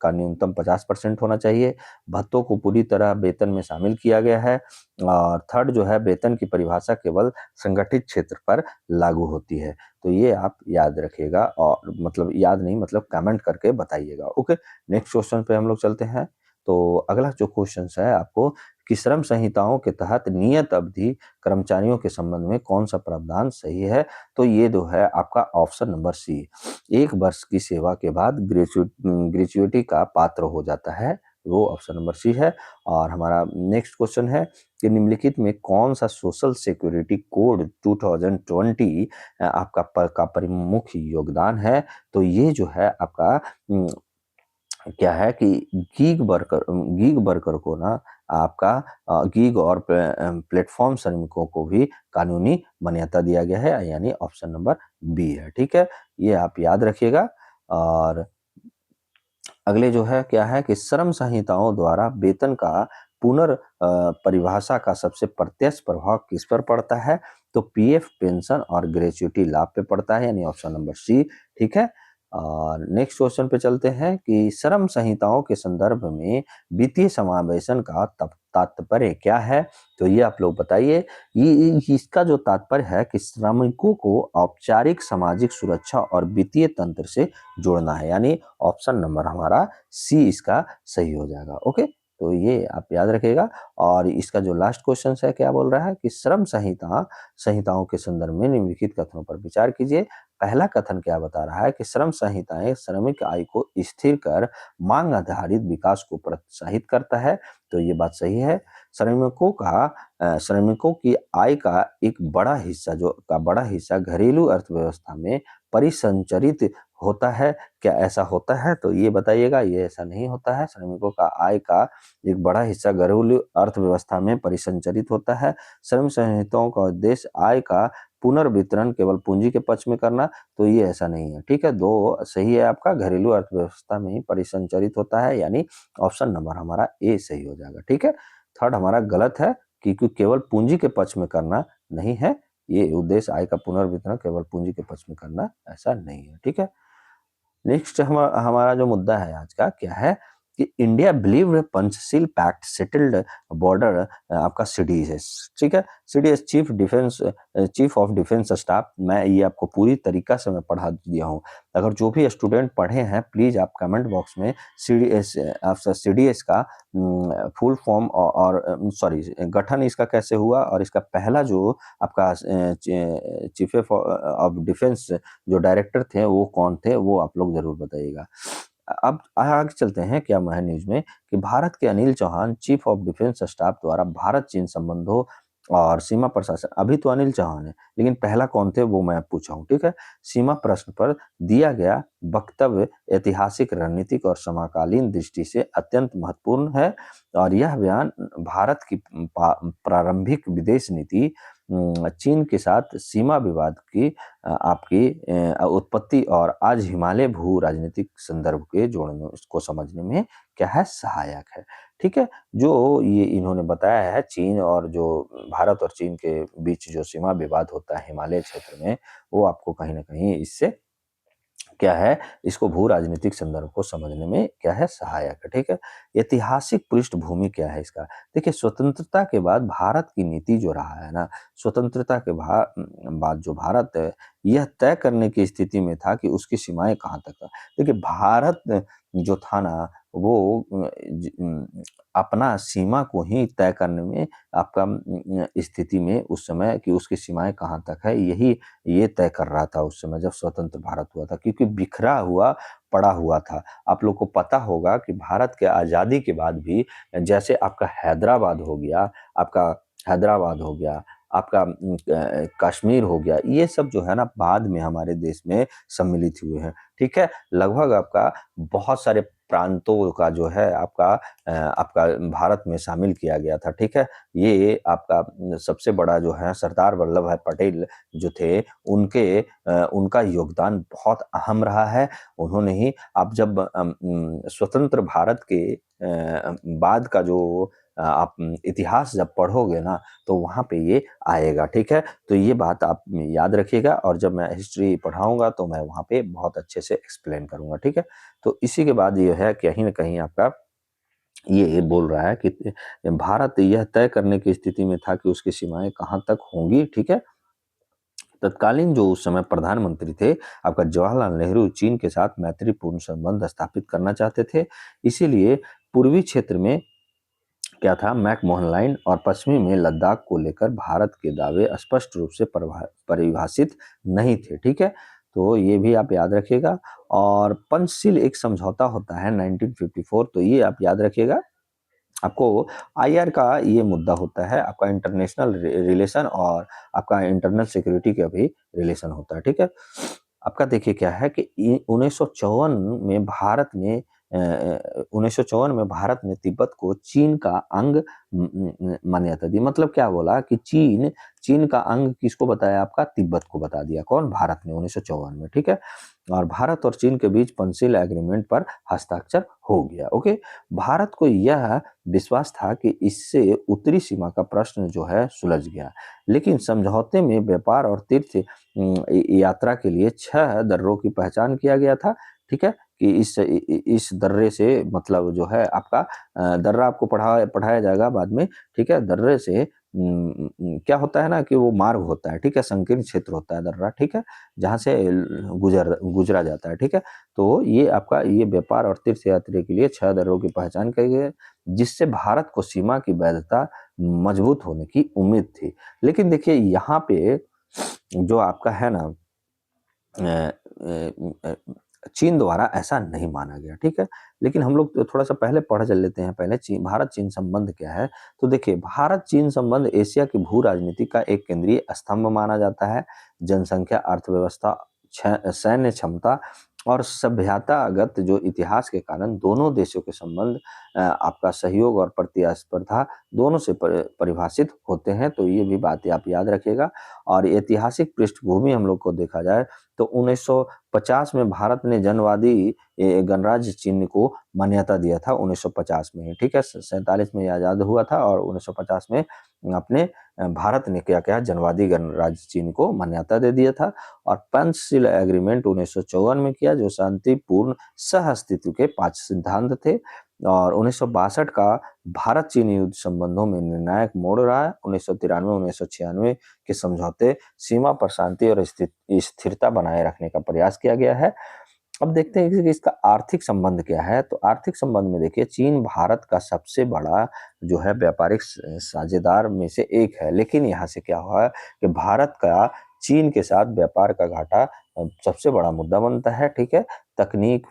[SPEAKER 1] का न्यूनतम 50% होना चाहिए। भत्तों को पूरी तरह वेतन में शामिल किया गया है। और थर्ड जो है, वेतन की परिभाषा केवल संगठित क्षेत्र पर लागू होती है। तो ये आप याद रखिएगा, और मतलब याद नहीं, मतलब कमेंट करके बताइएगा, ओके? नेक्स्ट क्वेश्चन पे हम लोग चलते हैं। तो अगला जो क्वेश्चंस है आपको कि श्रम संहिताओं के तहत नियत अवधि कर्मचारियों के संबंध में कौन-सा प्रावधान सही है? तो ये जो है आपका ऑप्शन नंबर सी, 1 वर्ष की सेवा के बाद ग्रेच्युइटी का पात्र हो जाता है, वो ऑप्शन नंबर सी है। और हमारा नेक्स्ट क्वेश्चन है कि निम्नलिखित में कौन-सा सोशल सिक्योरिटी कोड 2020 आपका का प्रमुख योगदान है? तो ये जो है आपका उम, क्या है कि गीग वर्कर को ना आपका गीग और प्लेटफ़ॉर्म श्रमिकों को भी कानूनी मान्यता दिया गया है, यानी ऑप्शन नंबर बी है, ठीक है? ये आप याद रखिएगा। और अगले जो है क्या है कि श्रम संहिताओं द्वारा वेतन का परिभाषा का सबसे प्रत्यक्ष प्रभाव किस पर पड़ता है? तो पीएफ, पेंशन और ग्रेच्युटी लाभ पे पड़ता है, यानी ऑप्शन नंबर सी, ठीक है? और नेक्स्ट क्वेश्चन पे चलते हैं कि श्रम संहिताओं के संदर्भ में वित्तीय समावेशन का तात्पर्य क्या है? तो ये आप लोग बताइए। ये इसका जो तात्पर्य है कि श्रमिकों को औपचारिक सामाजिक सुरक्षा और वित्तीय तंत्र से जोड़ना है, यानी ऑप्शन नंबर हमारा सी इसका सही हो जाएगा, ओके? तो ये आप याद रखिएगा। और इसका जो लास्ट क्वेश्चन है क्या बोल रहा है कि संहिताओं के संदर्भ में निम्नलिखित कथनों पर विचार कीजिए। पहला कथन क्या बता रहा है कि श्रम संहिताएं श्रमिक आय को स्थिर कर मांग आधारित विकास को प्रोत्साहित करता है, तो ये बात सही है। श्रमिकों की आय का एक बड़ा हिस्सा घरेलू अर्थव्यवस्था में परिसंचरित होता है, क्या ऐसा होता है? तो ये बताइएगा, ये ऐसा नहीं होता है। श्रमिकों का आय का एक बड़ा हिस्सा घरेलू अर्थव्यवस्था में परिसंचरित होता है। श्रम संहिताओं का उद्देश्य आय का पुनर्वितरण केवल पूंजी के पक्ष में करना, तो ये ऐसा नहीं है, ठीक है? 2 सही है आपका, घरेलू अर्थव्यवस्था में ही परिसंचरित होता है, यानी ऑप्शन नंबर हमारा ए सही हो जाएगा, ठीक है? थर्ड हमारा गलत है, क्योंकि केवल पूंजी के पक्ष में करना नहीं है, ये उद्देश्य आय का पुनर्वितरण केवल पूंजी के पक्ष में करना ऐसा नहीं है, ठीक है? नेक्स्ट हमारा जो मुद्दा है आज का क्या है कि India believed Panchsheel pact settled border आपका सीडीएस, ठीक है? CDS chief of defence staff, मैं ये आपको पूरी तरीका से मैं पढ़ा दिया हूँ। अगर जो भी स्टूडेंट पढ़े हैं प्लीज आप कमेंट बॉक्स में सीडीएस का फुल फॉर्म और सॉरी गठन इसका कैसे हुआ, और इसका पहला जो आपका चीफ ऑफ डिफेंस जो डायरेक्टर थे वो कौन थे, वो आप लोग ज़रूर बताइएगा। अब आगे चलते हैं क्या है न्यूज़ में कि भारत के Anil Chauhan chief of defence staff द्वारा भारत-चीन संबंधों और सीमा प्रशासन अभी तो अनिल चौहान है, लेकिन पहला कौन थे वो मैं पूछा हूँ, ठीक है? सीमा प्रश्न पर दिया गया वक्तव्य ऐतिहासिक, रणनीतिक और समकालीन दृष्टि से अत्यंत महत्वपूर्ण है और यह बयान भारत की प्रारंभिक विदेश नीति चीन के साथ सीमा विवाद की आपकी उत्पत्ति और आज हिमालय भू राजनीतिक संदर्भ के जोड़ने इसको समझने में क्या है सहायक है, ठीक है? जो ये इन्होंने बताया है चीन और जो भारत और चीन के बीच जो सीमा विवाद होता है हिमालय क्षेत्र में, वो आपको कहीं न कहीं इससे क्या है, इसको भू-राजनीतिक संदर्भ को समझने में क्या है, सहायक है, ठीक है? ऐतिहासिक पृष्ठभूमि क्या है इसका? देखिए स्वतंत्रता के बाद भारत की नीति जो रहा है ना, स्वतंत्रता के बाद जो भारत है, यह तय करने की स्थिति में था कि उसकी सीमाएँ कहाँ तक हैं। देखिए भारत जो था ना, वो अपना सीमा को ही तय करने में आपका स्थिति में उस समय कि उसकी सीमाएँ कहाँ तक है, ये तय कर रहा था उस समय जब स्वतंत्र भारत हुआ था क्योंकि बिखरा हुआ पड़ा हुआ था। आप लोग को पता होगा कि भारत के आज़ादी के बाद भी जैसे आपका हैदराबाद हो गया, आपका कश्मीर हो गया, ये सब जो है ना बाद में हमारे देश में सम्मिलित हुए हैं, ठीक है? लगभग आपका बहुत सारे प्रांतों का जो है आपका भारत में शामिल किया गया था, ठीक है? ये आपका सबसे बड़ा जो है सरदार वल्लभ भाई पटेल जो थे उनका योगदान बहुत अहम रहा है। उन्होंने ही आप जब स्वतंत्र भारत के बाद का जो आप इतिहास जब पढ़ोगे ना तो वहाँ पे ये आएगा, ठीक है? तो ये बात आप याद रखिएगा और जब मैं हिस्ट्री पढ़ाऊँगा तो मैं वहाँ पे बहुत अच्छे से एक्सप्लेन करूँगा, ठीक है? तो इसी के बाद ये है कहीं न कहीं आपका ये बोल रहा है कि भारत यह तय करने की स्थिति में था कि उसकी सीमाएँ कहाँ तक होंगी, ठीक है? तत्कालीन जो उस समय प्रधानमंत्री थे, आपका जवाहरलाल नेहरू चीन के साथ मैत्रीपूर्ण संबंध स्थापित करना चाहते थे। इसीलिए पूर्वी क्षेत्र में क्या था मैकमोहन लाइन और पश्चिमी में लद्दाख को लेकर भारत के दावे स्पष्ट रूप से परिभाषित नहीं थे, ठीक है? तो ये भी आप याद रखिएगा और पंचशील एक समझौता होता है 1954 तो ये आप याद रखिएगा। आपको आईआर का ये मुद्दा होता है, आपका इंटरनेशनल रिलेशन और आपका इंटरनल सिक्योरिटी का भी रिलेशन होता है, ठीक है? आपका देखिए क्या है कि 1954 में 1954 में भारत ने तिब्बत को चीन का अंग मान्यता दी। मतलब क्या बोला कि चीन का अंग किसको बताया आपका तिब्बत को बता दिया। कौन? भारत ने 1954 में, ठीक है? और भारत और चीन के बीच पंचशील एग्रीमेंट पर हस्ताक्षर हो गया, ओके? भारत को यह विश्वास था कि इससे उत्तरी सीमा का प्रश्न जो है सुलझ गया। लेकिन समझौते में व्यापार और तीर्थ यात्रा के लिए 6 दर्रों की पहचान किया गया था, ठीक है? कि इस दर्रे से मतलब जो है आपका दर्रा आपको पढ़ाया जाएगा बाद में, ठीक है? दर्रे से क्या होता है ना कि वो मार्ग होता है, ठीक है? संकीर्ण क्षेत्र होता है दर्रा, ठीक है? जहाँ से गुजरा जाता है, ठीक है? तो ये आपका ये व्यापार और तीर्थ यात्री के लिए 6 दर्रों की पहचान की गई है, जिससे भारत को सीमा की वैधता मजबूत होने की उम्मीद थी। लेकिन देखिए यहाँ पे जो आपका है ना अ अ चीन द्वारा ऐसा नहीं माना गया, ठीक है? लेकिन हम लोग तो थोड़ा-सा पहले पढ़ चल लेते हैं पहले भारत-चीन संबंध क्या है? तो देखिए भारत-चीन संबंध एशिया की भू-राजनीति का एक केंद्रीय स्तंभ माना जाता है। जनसंख्या, अर्थव्यवस्था, सैन्य क्षमता और सभ्यतागत जो इतिहास के कारण दोनों देशों के संबंध आपका सहयोग और प्रतिस्पर्धा दोनों से परिभाषित होते हैं, तो ये भी बातें आप याद रखिएगा। और ऐतिहासिक पृष्ठभूमि हम लोग को देखा जाए तो 1950 में भारत ने जनवादी गणराज्य चीन को मान्यता दिया था 1950 में ही, ठीक है? 47 में ये आज़ाद हुआ था और 1950 में अपने भारत ने क्या किया जनवादी गणराज्य चीन को मान्यता दे दिया था और पंचशील एग्रीमेंट 1954 में किया जो शांतिपूर्ण सह-अस्तित्व के 5 सिद्धांत थे और 1962 का भारत-चीन युद्ध संबंधों में निर्णायक मोड़ रहा है। 1993-1996 के समझौते सीमा पर शांति और स्थिरता बनाए रखने का प्रयास किया गया है। अब देखते हैं कि इसका आर्थिक संबंध क्या है, तो आर्थिक संबंध में देखिए चीन भारत का सबसे बड़ा जो है व्यापारिक साझेदार में से एक है। लेकिन यहाँ से क्या हुआ कि भारत का चीन के साथ व्यापार का घाटा सबसे बड़ा मुद्दा बनता है, ठीक है? तकनीक,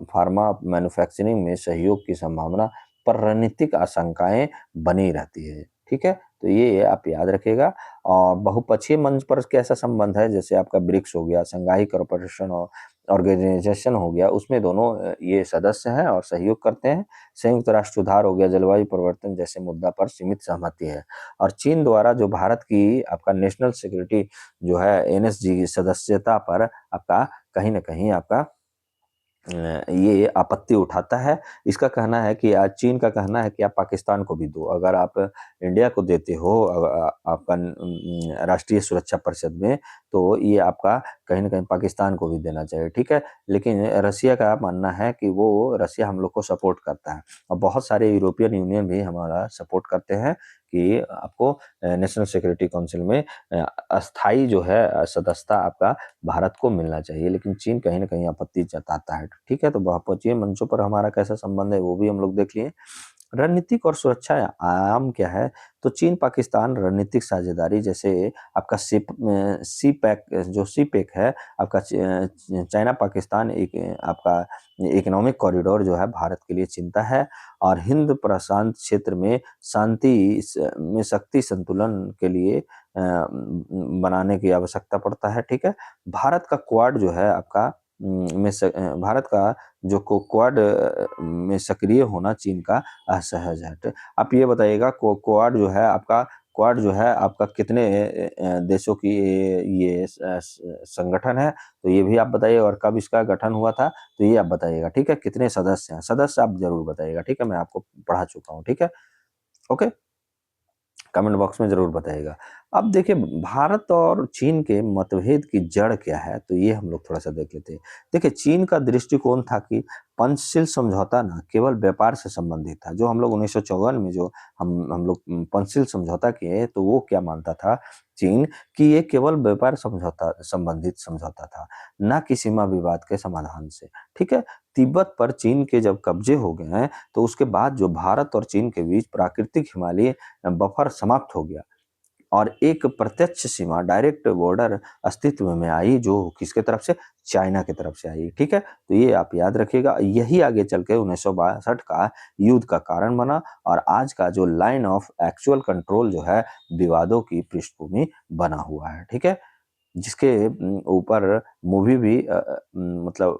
[SPEAKER 1] फार्मा, मैन्युफैक्चरिंग में सहयोग की संभावना पर रणनीतिक आशंकाएँ बनी रहती है, ठीक है? तो ये आप याद रखिएगा। और बहुपक्षीय मंच पर कैसा संबंध है, जैसे आपका ब्रिक्स हो गया, शंघाई कोऑपरेशन ऑर्गेनाइजेशन हो गया, उसमें दोनों ये सदस्य हैं और सहयोग करते हैं। संयुक्त राष्ट्र सुधार हो गया, जलवायु परिवर्तन जैसे मुद्दा पर सीमित सहमति है। और चीन द्वारा जो भारत की आपका नेशनल सिक्योरिटी जो है एनएसजी सदस्यता पर आपका कहीं न कहीं आपका ये आपत्ति उठाता है। इसका कहना है कि चीन का कहना है कि आप पाकिस्तान को भी दो। अगर आप इंडिया को देते हो आपका राष्ट्रीय सुरक्षा परिषद में, तो ये आपका कहीं न कहीं पाकिस्तान को भी देना चाहिए, ठीक है? लेकिन रसिया का मानना है कि वो रसिया हम लोग को सपोर्ट करता है और बहुत सारे यूरोपियन यूनियन भी हमारा सपोर्ट करते हैं कि आपको नेशनल सिक्योरिटी काउंसिल में अस्थायी जो है सदस्यता आपका भारत को मिलना चाहिए, लेकिन चीन कहीं न कहीं आपत्ति जताता है, ठीक है? तो बहुपक्षीय मंचों पर हमारा कैसा संबंध है, वो भी हम लोग देख लिए। रणनीतिक और सुरक्षा आयाम क्या है? तो चीन-पाकिस्तान रणनीतिक साझेदारी जैसे आपका सी-पैक जो सी-पैक है, आपका चाइना-पाकिस्तान एक आपका इकोनॉमिक कॉरिडोर जो है भारत के लिए चिंता है और हिंद-प्रशांत क्षेत्र में शांति में शक्ति संतुलन के लिए बनाने की आवश्यकता पड़ता है, ठीक है? भारत का क्वाड जो है आपका भारत का जो क्वाड में सक्रिय होना चीन का असहज है। आप ये बताइएगा क्वाड जो है आपका कितने देशों की ये संगठन है? तो ये भी आप बताइए और कब इसका गठन हुआ था? तो ये आप बताइएगा, ठीक है? कितने सदस्य हैं? सदस्य आप ज़रूर बताइएगा, ठीक है? मैं आपको पढ़ा चुका हूँ, ठीक है? ओके? कमेंट बॉक्स में ज़रूर बताइएगा। अब देखिए भारत और चीन के मतभेद की जड़ क्या है? तो ये हम लोग थोड़ा-सा देख लेते हैं। देखिए चीन का दृष्टिकोण था कि पंचशील समझौता ना केवल व्यापार से संबंधित था। जो हम लोग 1954 में जो हम लोग पंचशील समझौता किए तो वो क्या मानता था चीन कि ये केवल व्यापार समझौता संबंधित समझौता था, ना कि सीमा विवाद के समाधान से, ठीक है? तिब्बत पर चीन के जब कब्जे हो गए हैं, तो उसके बाद जो भारत और चीन के बीच प्राकृतिक हिमालयी बफर समाप्त हो गया और एक प्रत्यक्ष सीमा डायरेक्ट बॉर्डर अस्तित्व में आई जो किसके तरफ से? चाइना की तरफ से आई, ठीक है? तो ये आप याद रखिएगा। यही आगे चल के 1962 का युद्ध का कारण बना और आज का जो लाइन ऑफ एक्चुअल कंट्रोल जो है विवादों की पृष्ठभूमि बना हुआ है, ठीक है? जिसके ऊपर मूवी भी मतलब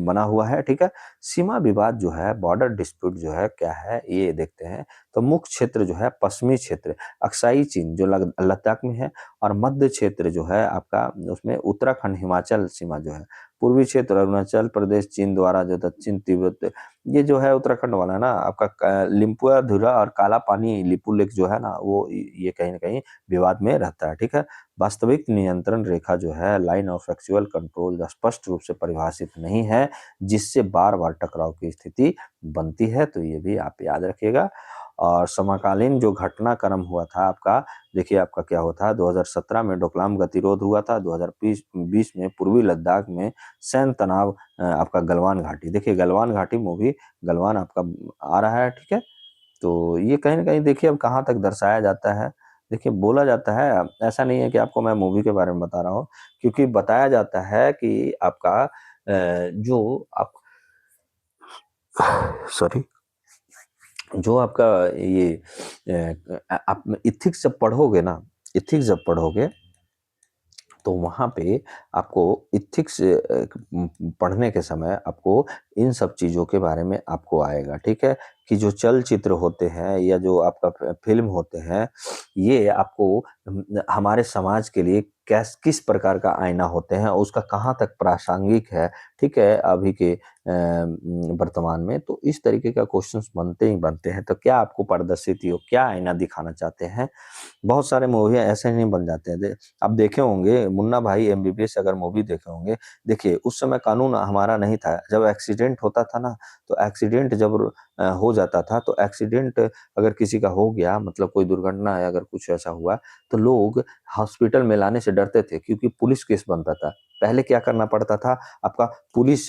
[SPEAKER 1] बना हुआ है, ठीक है? सीमा विवाद जो है, बॉर्डर डिस्प्यूट जो है, क्या है? ये देखते हैं। तो मुख्य क्षेत्र जो है, पश्चिमी क्षेत्र, अक्साई चीन जो लद्दाख में है और मध्य क्षेत्र जो है आपका उसमें उत्तराखंड, हिमाचल सीमा जो है। पूर्वी क्षेत्र अरुणाचल प्रदेश चीन द्वारा जो दक्षिण तिब्बत ये जो है उत्तराखंड वाला ना आपका लिम्पुआ धुरा और काला पानी लिपु लेक जो है ना, वो ये कहीं न कहीं विवाद में रहता है, ठीक है? वास्तविक नियंत्रण रेखा जो है लाइन ऑफ एक्चुअल कंट्रोल स्पष्ट रूप से परिभाषित नहीं है, जिससे बार-बार टकराव की स्थिति बनती है, तो ये भी आप याद रखिएगा। और समकालीन जो घटनाक्रम हुआ था आपका, देखिए आपका क्या हुआ था 2017 में डोकलाम गतिरोध हुआ था, 2020 में पूर्वी लद्दाख में सैन्य तनाव आपका गलवान घाटी, देखिए गलवान घाटी मूवी गलवान आपका आ रहा है, ठीक है? तो ये कहीं न कहीं देखिए अब कहाँ तक दर्शाया जाता है। देखिए बोला जाता है, ऐसा नहीं है कि आपको मैं मूवी के बारे में बता रहा हूँ, क्योंकि बताया जाता है कि आपका जो आप सॉरी जो आपका ये आप एथिक्स जब पढ़ोगे ना, एथिक्स जब पढ़ोगे तो वहाँ पे आपको एथिक्स पढ़ने के समय आपको इन सब चीज़ों के बारे में आपको आएगा, ठीक है? कि जो चलचित्र होते हैं या जो आपका फ़िल्म होते हैं, ये आपको हमारे समाज के लिए किस प्रकार का आईना होते हैं, और उसका कहाँ तक प्रासंगिक है, ठीक है? अभी के वर्तमान में, तो इस तरीके का क्वेश्चंस बनते ही बनते हैं। तो क्या आपको पारदर्शिता हो, क्या आईना दिखाना चाहते हैं? बहुत सारे मूवी ऐसे नहीं बन जाते हैं। आप देखे होंगे मुन्ना भाई एमबीबीएस अगर मूवी देखे होंगे, देखिए उस समय कानून हमारा नहीं था। जब एक्सीडेंट होता था ना, तो एक्सीडेंट जब हो जाता था, तो एक्सीडेंट अगर किसी का हो गया, मतलब कोई दुर्घटना है, अगर कुछ ऐसा हुआ, तो लोग हॉस्पिटल में लाने से डरते थे क्योंकि पुलिस केस बनता था। पहले क्या करना पड़ता था, आपका पुलिस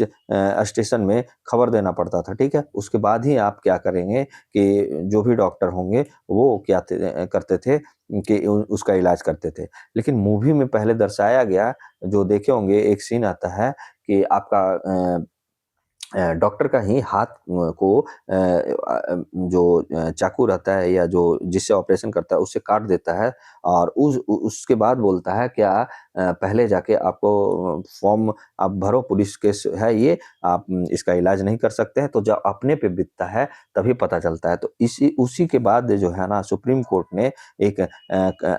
[SPEAKER 1] स्टेशन में खबर देना पड़ता था, ठीक है? उसके बाद ही आप क्या करेंगे कि जो भी डॉक्टर होंगे, वो क्या करते थे कि उसका इलाज करते थे। लेकिन मूवी में पहले दर्शाया गया, जो देखे होंगे एक सीन आता है कि आपका डॉक्टर का ही हाथ को जो चाकू रहता है या जो जिससे ऑपरेशन करता है उससे काट देता है और उसके बाद बोलता है क्या पहले जाके आपको फॉर्म आप भरो, पुलिस केस है ये, आप इसका इलाज नहीं कर सकते हैं, तो जब अपने पे बीतता है तभी पता चलता है। तो इसी उसी के बाद जो है ना सुप्रीम कोर्ट ने एक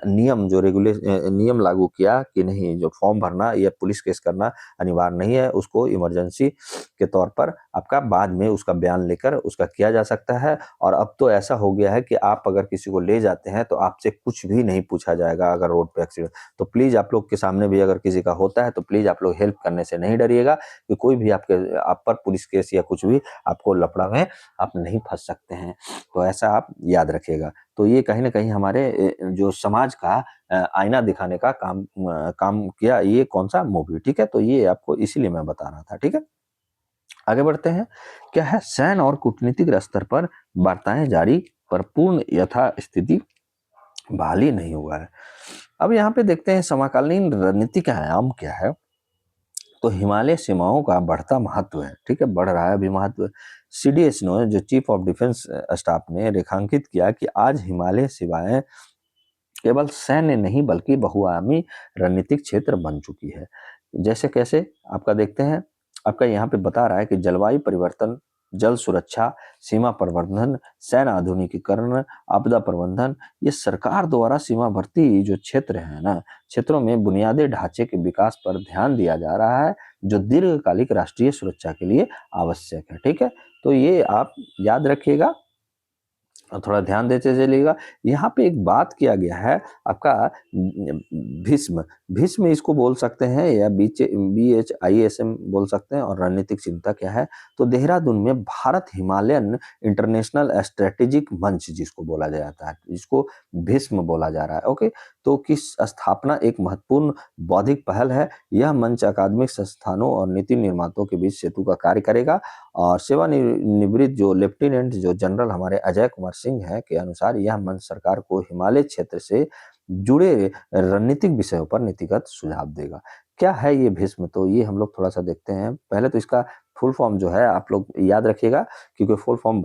[SPEAKER 1] नियम जो नियम लागू किया कि नहीं, जो फॉर्म भरना या पुलिस केस करना अनिवार्य नहीं है, उसको इमरजेंसी के तौर पर आपका बाद में उसका बयान लेकर उसका किया जा सकता है। और अब तो ऐसा हो गया है कि आप अगर किसी को ले जाते हैं तो आपसे कुछ भी नहीं पूछा जाएगा अगर रोड पे एक्सीडेंट। तो प्लीज़ आप लोग के सामने भी अगर किसी का होता है तो प्लीज़ आप लोग हेल्प करने से नहीं डरिएगा कि कोई भी आप पर पुलिस केस या कुछ भी आपको लफड़ा में आप नहीं फँस सकते हैं। तो ऐसा आप याद रखिएगा। तो ये कहीं न कहीं हमारे जो समाज का आईना दिखाने का काम किया ये कौन-सा मूवी, ठीक है? तो ये आपको इसीलिए मैं बता रहा था, ठीक है? आगे बढ़ते हैं। क्या है, सैन्य और कूटनीतिक स्तर पर वार्ताएं जारी पर पूर्ण यथास्थिति बहाली नहीं हुआ है। अब यहाँ पे देखते हैं समकालीन रणनीति का आयाम क्या है। तो हिमालय सीमाओं का बढ़ता महत्व है, ठीक है, बढ़ रहा है अभी महत्व। सीडीएस ने जो चीफ ऑफ डिफेंस स्टाफ ने रेखांकित किया कि आज हिमालय सीमाएं केवल सैन्य नहीं बल्कि बहुआयामी रणनीतिक क्षेत्र बन चुकी है। जैसे कैसे आपका देखते हैं, आपका यहाँ पे बता रहा है कि जलवायु परिवर्तन, जल सुरक्षा, सीमा प्रबंधन, सैन्य आधुनिकीकरण, आपदा प्रबंधन, ये सरकार द्वारा सीमावर्ती जो क्षेत्र है ना, क्षेत्रों में बुनियादी ढांचे के विकास पर ध्यान दिया जा रहा है, जो दीर्घकालिक राष्ट्रीय सुरक्षा के लिए आवश्यक है, ठीक है। तो ये आप याद रखिएगा और थोड़ा ध्यान देते चलिएगा। यहाँ पे एक बात किया गया है आपका भीष्म, भीष्म इसको बोल सकते हैं या BHISM बोल सकते हैं। और रणनीतिक चिंता क्या है, तो देहरादून में भारत हिमालयन इंटरनेशनल स्ट्रेटेजिक मंच जिसको बोला जाता है, जिसको भीष्म बोला जा रहा है, ओके। तो किस स्थापना एक महत्वपूर्ण बौद्धिक पहल है। यह मंच अकादमिक संस्थानों और नीति निर्माताओं के बीच सेतु का कार्य करेगा। और सेवानिवृत्त जो लेफ्टिनेंट जो जनरल हमारे अजय कुमार सिंह हैं के अनुसार यह मंच सरकार को हिमालय क्षेत्र से जुड़े रणनीतिक विषयों पर नीतिगत सुझाव देगा। क्या है ये भीष्म, तो ये हम लोग थोड़ा-सा देखते हैं। पहले तो इसका फुल फॉर्म जो है आप लोग याद रखिएगा क्योंकि फुल फॉर्म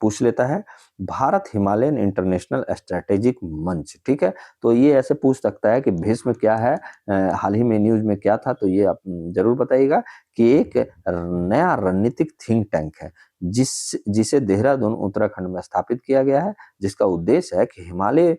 [SPEAKER 1] पूछ लेता है। भारत हिमालयन इंटरनेशनल स्ट्रैटेजिक मंच, ठीक है? तो ये ऐसे पूछ सकता है कि भीष्म क्या है? हाल ही में न्यूज़ में क्या था? तो ये आप ज़रूर बताइएगा कि एक नया रणनीतिक थिंक टैंक है जिसे देहरादून उत्तराखंड में स्थापित किया गया है, जिसका उद्देश्य है कि हिमालयी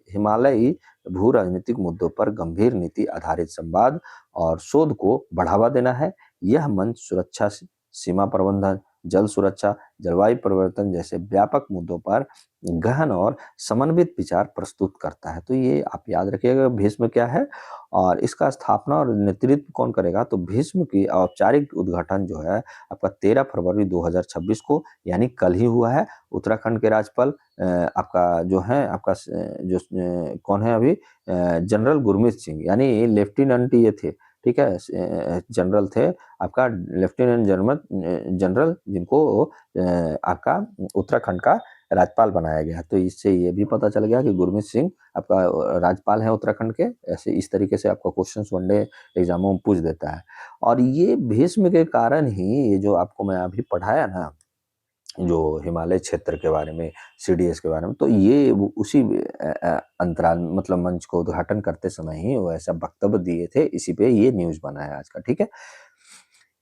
[SPEAKER 1] हिमालयी भू राजनीतिक मुद्दों पर गंभीर नीति आधारित संवाद और शोध को बढ़ावा देना है। यह मंच सुरक्षा, सीमा प्रबंधन, जल सुरक्षा, जलवायु परिवर्तन जैसे व्यापक मुद्दों पर गहन और समन्वित विचार प्रस्तुत करता है। तो ये आप याद रखिएगा भीष्म क्या है। और इसका स्थापना और नेतृत्व कौन करेगा, तो भीष्म की औपचारिक उद्घाटन जो है आपका 13 फरवरी 2026 को यानी कल ही हुआ है। उत्तराखंड के राज्यपाल आपका जो है आपका कौन है अभी जनरल गुरमीत सिंह यानी लेफ्टिनेंट ये थे, ठीक है, जनरल थे आपका लेफ्टिनेंट जनरल जिनको आपका उत्तराखंड का राज्यपाल बनाया गया। तो इससे ये भी पता चल गया कि गुरमीत सिंह आपका राज्यपाल है उत्तराखंड के। ऐसे इस तरीके से आपका क्वेश्चंस वनडे एग्जामों में पूछ देता है। और ये भीष्म के कारण ही ये जो आपको मैं अभी पढ़ाया ना, जो हिमालय क्षेत्र के बारे में, सीडीएस के बारे में, तो ये वो उसी अंतराल मतलब मंच को उद्घाटन करते समय ही वो ऐसा वक्तव्य दिए थे। इसी पे ये न्यूज़ बना है आज का, ठीक है।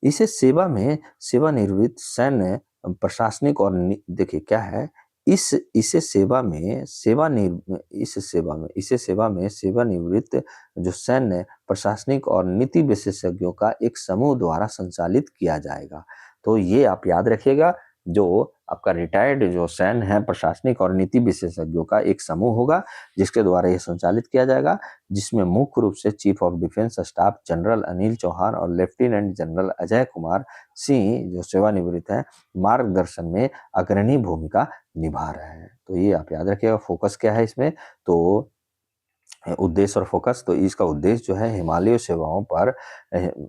[SPEAKER 1] इसे सेवा में सेवानिवृत्त सैन्य प्रशासनिक और देखिए क्या है, इसे सेवा में सेवानिवृत्त जो सैन्य प्रशासनिक और नीति विशेषज्ञों का एक समूह द्वारा संचालित किया जाएगा। तो ये आप याद रखिएगा, जो आपका रिटायर्ड जो सैन्य है प्रशासनिक और नीति विशेषज्ञों का एक समूह होगा जिसके द्वारा ये संचालित किया जाएगा, जिसमें मुख्य रूप से chief of defence staff general Anil Chauhan और लेफ्टिनेंट जनरल अजय कुमार सिंह जो सेवानिवृत्त है मार्गदर्शन में अग्रणी भूमिका निभा रहे हैं। तो ये आप याद रखिएगा। फोकस क्या है इसमें, तो उद्देश्य और फोकस, तो इसका उद्देश्य जो है हिमालय सेवाओं पर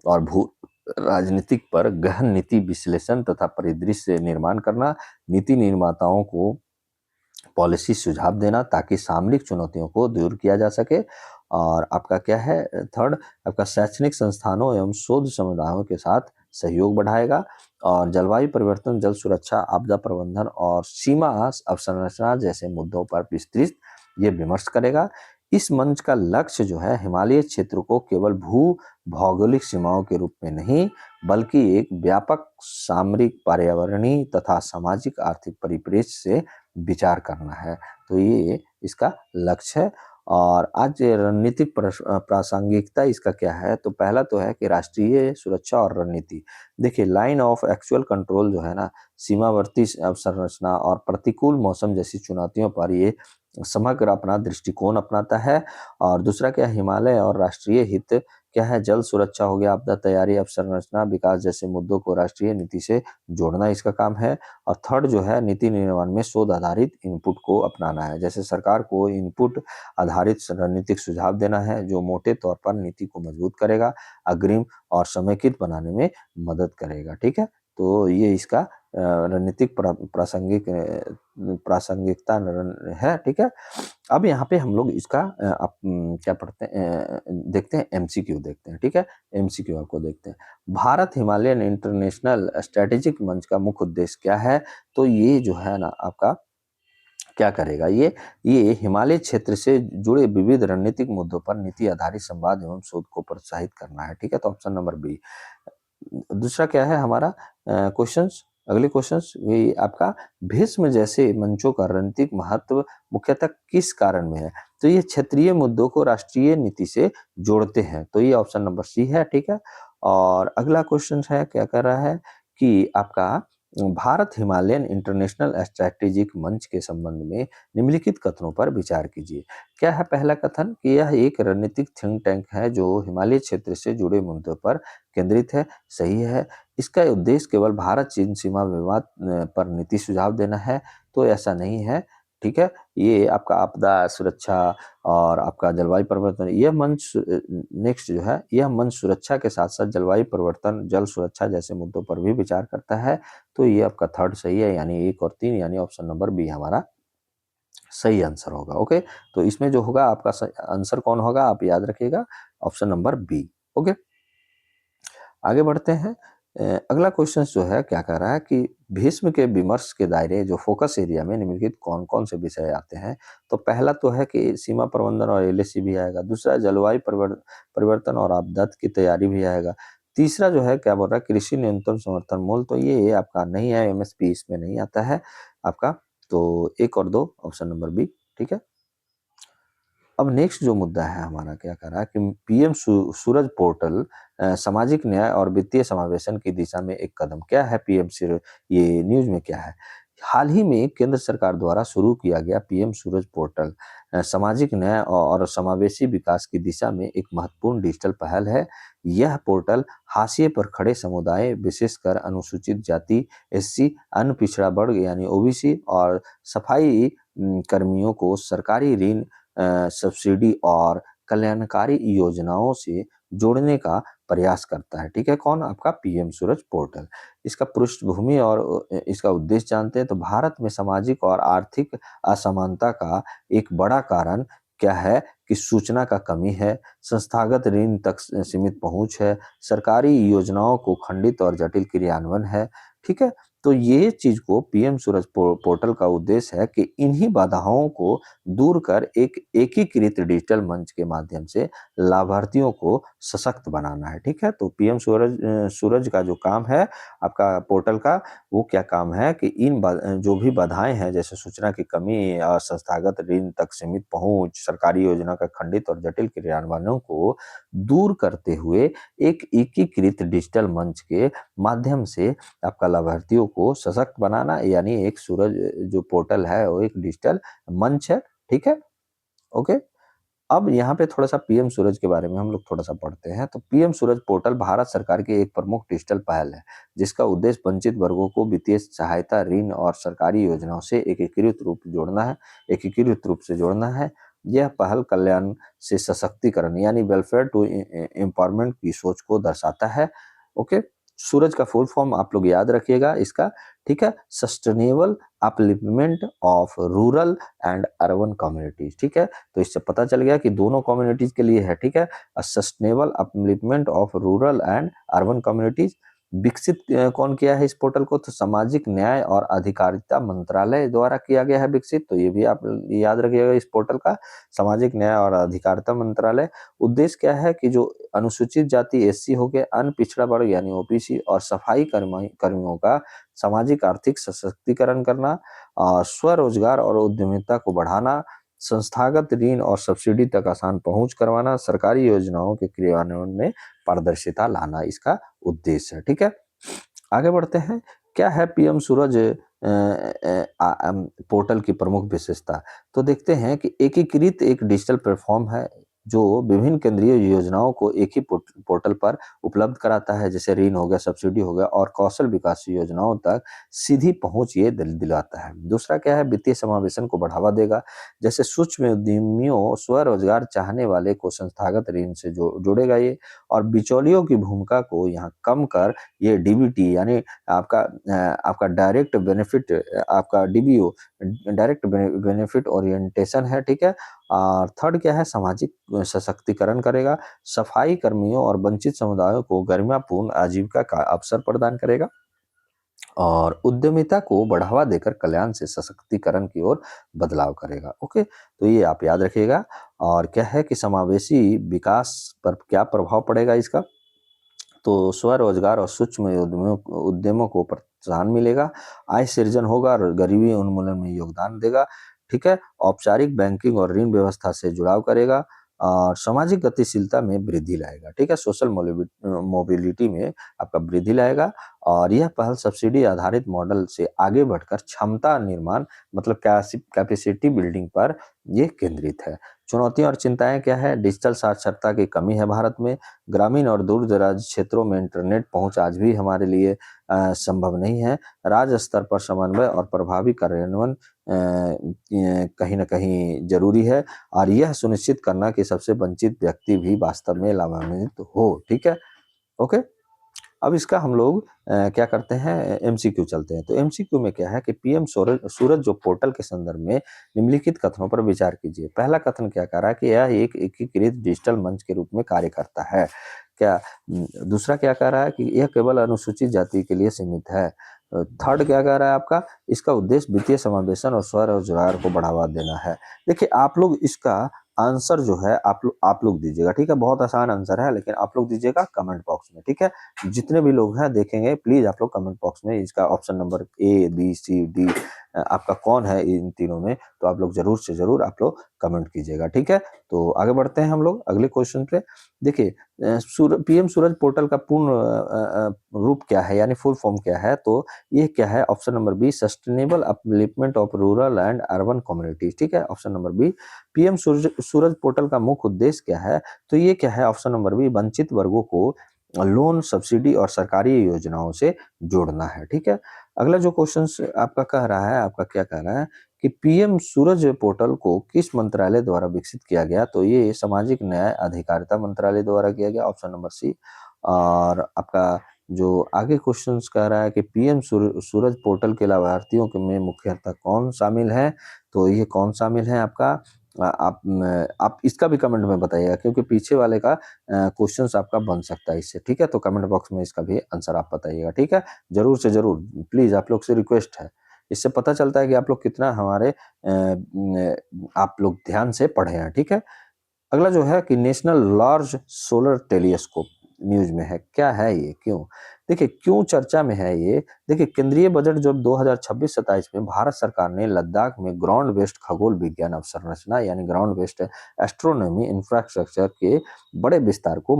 [SPEAKER 1] और भू राजनीतिक पर गहन नीति विश्लेषण तथा परिदृश्य निर्माण करना, नीति निर्माताओं को पॉलिसी सुझाव देना ताकि सामरिक चुनौतियों को दूर किया जा सके और आपका क्या है थर्ड, आपका शैक्षणिक संस्थानों एवं शोध समुदायों के साथ सहयोग बढ़ाएगा और जलवायु परिवर्तन, जल सुरक्षा, आपदा प्रबंधन और सीमा अवसंरचना जैसे मुद्दों पर विस्तृत ये विमर्श करेगा। इस मंच का लक्ष्य जो है हिमालय क्षेत्र को केवल भू भौगोलिक सीमाओं के रूप में नहीं बल्कि एक व्यापक सामरिक, पर्यावरणीय तथा सामाजिक आर्थिक परिप्रेक्ष्य से विचार करना है। तो ये इसका लक्ष्य है। और आज रणनीतिक प्रासंगिकता इसका क्या है, तो पहला तो है कि राष्ट्रीय सुरक्षा और रणनीति। देखिए लाइन ऑफ एक्चुअल कंट्रोल जो है ना, सीमावर्ती अवसंरचना और प्रतिकूल मौसम जैसी चुनौतियों पर ये समग्र अपना दृष्टिकोण अपनाता है। और दूसरा क्या है, हिमालय और राष्ट्रीय हित क्या है, जल सुरक्षा हो गया, आपदा तैयारी, अवसंरचना विकास जैसे मुद्दों को राष्ट्रीय नीति से जोड़ना इसका काम है। और थर्ड जो है, नीति निर्माण में शोध आधारित इनपुट को अपनाना है। जैसे सरकार को इनपुट आधारित रणनीतिक सुझाव देना है जो मोटे तौर पर नीति को मजबूत करेगा, अग्रिम और समेकित बनाने में मदद करेगा। ठीक है, तो ये इसका रणनीतिक प्रासंगिकता है। ठीक है, अब यहाँ पे हम लोग इसका क्या पढ़ते हैं, देखते हैं एमसीक्यू देखते हैं। ठीक है, एमसीक्यू आपको देखते हैं। भारत हिमालयन इंटरनेशनल स्ट्रेटेजिक मंच का मुख्य उद्देश्य क्या है, तो ये जो है ना आपका क्या करेगा, ये हिमालय क्षेत्र से जुड़े विविध रणनीतिक मुद्दों पर नीति आधारित संवाद एवं शोध को प्रोत्साहित करना है। ठीक है, तो ऑप्शन नंबर बी। दूसरा क्या है हमारा क्वेश्चंस, अगले क्वेश्चंस ये आपका भीष्म जैसे मंचों का रणनीतिक महत्व मुख्यतः किस कारण में है, तो ये क्षेत्रीय मुद्दों को राष्ट्रीय नीति से जोड़ते हैं। तो ये ऑप्शन नंबर सी है। ठीक है, और अगला क्वेश्चन है क्या कर रहा है कि आपका भारत हिमालयन इंटरनेशनल स्ट्रैटेजिक मंच के संबंध में निम्नलिखित कथनों पर विचार कीजिए। क्या है पहला कथन कि यह एक रणनीतिक थिंक टैंक है जो हिमालय क्षेत्र से जुड़े मुद्दों पर केंद्रित है। सही है। इसका उद्देश्य केवल भारत चीन सीमा विवाद पर नीति सुझाव देना है, तो ऐसा नहीं है। ठीक है, ये आपका आपदा सुरक्षा और आपका जलवायु परिवर्तन, यह मंच नेक्स्ट जो है, यह मंच सुरक्षा के साथ साथ जलवायु परिवर्तन, जल सुरक्षा जैसे मुद्दों पर भी विचार करता है। तो ये आपका थर्ड सही है, यानी 1 और 3, यानी ऑप्शन नंबर बी हमारा सही आंसर होगा। ओके, तो इसमें जो होगा आपका आंसर कौन होगा, आप याद रखिएगा, ऑप्शन नंबर बी। ओके, आगे बढ़ते हैं। अगला क्वेश्चन जो है क्या कह रहा है कि भीष्म के विमर्श के दायरे जो फोकस एरिया में निम्नलिखित कौन कौन से विषय आते हैं, तो पहला तो है कि सीमा प्रबंधन और एलएसी भी आएगा। दूसरा जलवायु परिवर्तन और आपदा की तैयारी भी आएगा। तीसरा जो है क्या बोल रहा है, कृषि न्यूनतम समर्थन मूल्य, तो ये आपका नहीं है, एमएसपी इसमें नहीं आता है आपका। तो 1 और 2 ऑप्शन नंबर बी। ठीक है, अब नेक्स्ट जो मुद्दा है हमारा क्या कर रहा है कि पीएम सूरज पोर्टल सामाजिक न्याय और वित्तीय समावेशन की दिशा में एक कदम। क्या है पीएम सूरज, ये न्यूज में क्या है, हाल ही में केंद्र सरकार द्वारा शुरू किया गया पीएम सूरज पोर्टल सामाजिक न्याय और समावेशी विकास की दिशा में एक महत्वपूर्ण डिजिटल पहल है। यह पोर्टल हाशिए पर खड़े समुदाय, विशेषकर अनुसूचित जाति, एससी, अन्य पिछड़ा वर्ग यानी ओबीसी और सफाई कर्मियों को सरकारी ऋण, सब्सिडी और कल्याणकारी योजनाओं से जोड़ने का प्रयास करता है। ठीक है, कौन, आपका पीएम सूरज पोर्टल। इसका पृष्ठभूमि और इसका उद्देश्य जानते हैं, तो भारत में सामाजिक और आर्थिक असमानता का एक बड़ा कारण क्या है कि सूचना का कमी है, संस्थागत ऋण तक सीमित पहुंच है, सरकारी योजनाओं को खंडित और जटिल क्रियान्वयन है। ठीक है, तो ये चीज को पीएम सूरज पोर्टल का उद्देश्य है कि इन्हीं बाधाओं को दूर कर एक एकीकृत डिजिटल मंच के माध्यम से लाभार्थियों को सशक्त बनाना है। ठीक है, तो पीएम सूरज का जो काम है आपका पोर्टल का, वो क्या काम है कि जो भी बाधाएं हैं जैसे सूचना की कमी, संस्थागत ऋण तक सीमित पहुंच, सरकारी योजना का खंडित और जटिल क्रियान्वयनों को दूर करते हुए एक एकीकृत डिजिटल मंच के माध्यम से आपका लाभार्थियों को सशक्त बनाना, यानी एक सूरज जो पोर्टल है वो एक डिजिटल मंच है। ठीक है, ओके। अब यहाँ पे थोड़ा-सा पीएम सूरज के बारे में हम लोग थोड़ा-सा पढ़ते हैं। तो पीएम सूरज पोर्टल भारत सरकार की एक प्रमुख डिजिटल पहल है, जिसका उद्देश्य वंचित वर्गों को वित्तीय सहायता, ऋण और सरकारी योजनाओं से एकीकृत रूप से जोड़ना है। यह पहल कल्याण से सशक्तिकरण यानी वेलफेयर टू एम्पावरमेंट की सोच को दर्शाता है। ओके। सूरज का फुल फॉर्म आप लोग याद रखिएगा इसका, ठीक है? Sustainable upliftment of rural and urban communities, ठीक है? तो इससे पता चल गया कि दोनों कम्युनिटीज के लिए है, ठीक है? Sustainable upliftment of rural and urban communities. विकसित कौन किया है इस पोर्टल को? तो सामाजिक न्याय और अधिकारिता मंत्रालय द्वारा किया गया है विकसित, तो ये भी आप याद रखिएगा इस पोर्टल का, सामाजिक न्याय और अधिकारिता मंत्रालय। उद्देश्य क्या है कि जो अनुसूचित जाति एससी हो गए, अन्य पिछड़ा वर्ग यानी ओबीसी और सफाई कर्मियों का सामाजिक आर्थिक सशक्तिकरण करना, स्वरोजगार और उद्यमिता को बढ़ाना, संस्थागत ऋण और सब्सिडी तक आसान पहुंच करवाना, सरकारी योजनाओं के क्रियान्वयन में पारदर्शिता लाना इसका उद्देश्य है, ठीक है? आगे बढ़ते हैं। क्या है पीएम सूरज पोर्टल की प्रमुख विशेषता? तो देखते हैं कि एकीकृत एक डिजिटल प्लेटफॉर्म है जो विभिन्न केंद्रीय योजनाओं को एक ही पोर्टल पर उपलब्ध कराता है, जैसे ऋण हो गया, सब्सिडी हो गया और कौशल विकास योजनाओं तक सीधी पहुंच ये दिलाता है। दूसरा क्या है? वित्तीय समावेशन को बढ़ावा देगा, जैसे सूक्ष्म उद्यमियों, स्वरोजगार चाहने वाले को संस्थागत ऋण से जोड़ेगा ये, और बिचौलियों की भूमिका को यहाँ कम कर ये डीबीटी यानी आपका डायरेक्ट बेनिफिट, आपका डीबीओ डायरेक्ट बेनिफिट ओरिएंटेशन है, ठीक है? और थर्ड क्या है? सामाजिक सशक्तिकरण करेगा, सफाई कर्मियों और वंचित समुदायों को गरिमापूर्ण आजीविका का अवसर प्रदान करेगा और उद्यमिता को बढ़ावा देकर कल्याण से सशक्तिकरण की ओर बदलाव करेगा। ओके, तो ये आप याद रखिएगा। और क्या है कि समावेशी विकास पर क्या प्रभाव पड़ेगा इसका? तो स्वरोजगार और सूक्ष्म उद्यमों को प्रोत्साहन मिलेगा, आय सृजन होगा और गरीबी उन्मूलन में योगदान देगा, ठीक है? औपचारिक बैंकिंग और ऋण व्यवस्था से जुड़ाव करेगा और सामाजिक गतिशीलता में वृद्धि लाएगा, ठीक है? सोशल मोबिलिटी में आपका वृद्धि लाएगा और यह पहल सब्सिडी आधारित मॉडल से आगे बढ़कर क्षमता निर्माण मतलब कैपेसिटी बिल्डिंग पर ये केंद्रित है। चुनौतियां और चिंताएं क्या है? डिजिटल साक्षरता की कमी है भारत में, ग्रामीण और दूर दराज क्षेत्रों में इंटरनेट पहुंच आज भी हमारे लिए संभव नहीं है, राज्य स्तर पर समन्वय और प्रभावी कार्यान्वयन कहीं ना कहीं जरूरी है और यह सुनिश्चित करना कि सबसे वंचित व्यक्ति भी वास्तव में लाभान्वित हो, ठीक है? ओके, अब इसका हम लोग क्या करते हैं, एमसीक्यू चलते हैं। तो एमसीक्यू में क्या है कि पीएम सूरज जो पोर्टल के संदर्भ में निम्नलिखित कथनों पर विचार कीजिए। पहला कथन क्या कह रहा है कि यह एक एकीकृत डिजिटल मंच के रूप में कार्य करता है। क्या दूसरा क्या कह रहा है कि यह केवल अनुसूचित जाति के लिए सीमित है। थर्ड क्या कह रहा है आपका, इसका उद्देश्य वित्तीय समावेशन और स्वरोजगार को बढ़ावा देना है। देखिए आप लोग इसका आंसर जो है आप लोग दीजिएगा, ठीक है? बहुत आसान आंसर है, लेकिन आप लोग दीजिएगा कमेंट बॉक्स में, ठीक है? जितने भी लोग हैं देखेंगे, प्लीज आप लोग कमेंट बॉक्स में इसका option number A B C D आपका कौन है इन तीनों में, तो आप लोग जरूर से जरूर आप लोग कमेंट कीजिएगा, ठीक है? तो आगे बढ़ते हैं हम लोग अगले क्वेश्चन पे। देखिए पीएम सूरज पोर्टल का पूर्ण रूप क्या है यानी फुल फॉर्म क्या है? तो ये क्या है? Option number B, sustainable upliftment of rural and urban communities, ठीक है? Option number B. PM Suraj portal का मुख्य उद्देश्य क्या है? तो ये क्या है? ऑप्शन नंबर बी, वंचित वर्गों को लोन, सब्सिडी और सरकारी योजनाओं से जोड़ना है, ठीक है? अगला जो क्वेश्चन आपका कह रहा है, आपका क्या कह रहा है कि पीएम सूरज पोर्टल को किस मंत्रालय द्वारा विकसित किया गया? तो ये सामाजिक न्याय अधिकारिता मंत्रालय द्वारा किया गया, ऑप्शन नंबर सी। और आपका जो आगे क्वेश्चंस कह रहा है कि पीएम सूरज पोर्टल के लाभार्थियों के में मुख्यतः कौन शामिल है? तो ये कौन शामिल है आपका? आप इसका भी कमेंट में बताइएगा क्योंकि पीछे वाले का क्वेश्चंस आपका बन सकता है इससे, ठीक है? तो कमेंट बॉक्स में इसका भी आंसर आप बताइएगा, ठीक है? जरूर से जरूर, प्लीज आप लोग से रिक्वेस्ट है। इससे पता चलता है कि आप लोग कितना हमारे आप लोग ध्यान से पढ़े हैं, ठीक है? अगला जो है कि national large solar telescope news में है, क्या है ये, क्यों? देखिए क्यों चर्चा में है ये? देखिए केंद्रीय बजट जब 2026-27 में भारत सरकार ने लद्दाख में ग्राउंड बेस्ड खगोल विज्ञान अवसंरचना यानी ग्राउंड बेस्ड एस्ट्रोनॉमी इंफ्रास्ट्रक्चर के बड़े विस्तार को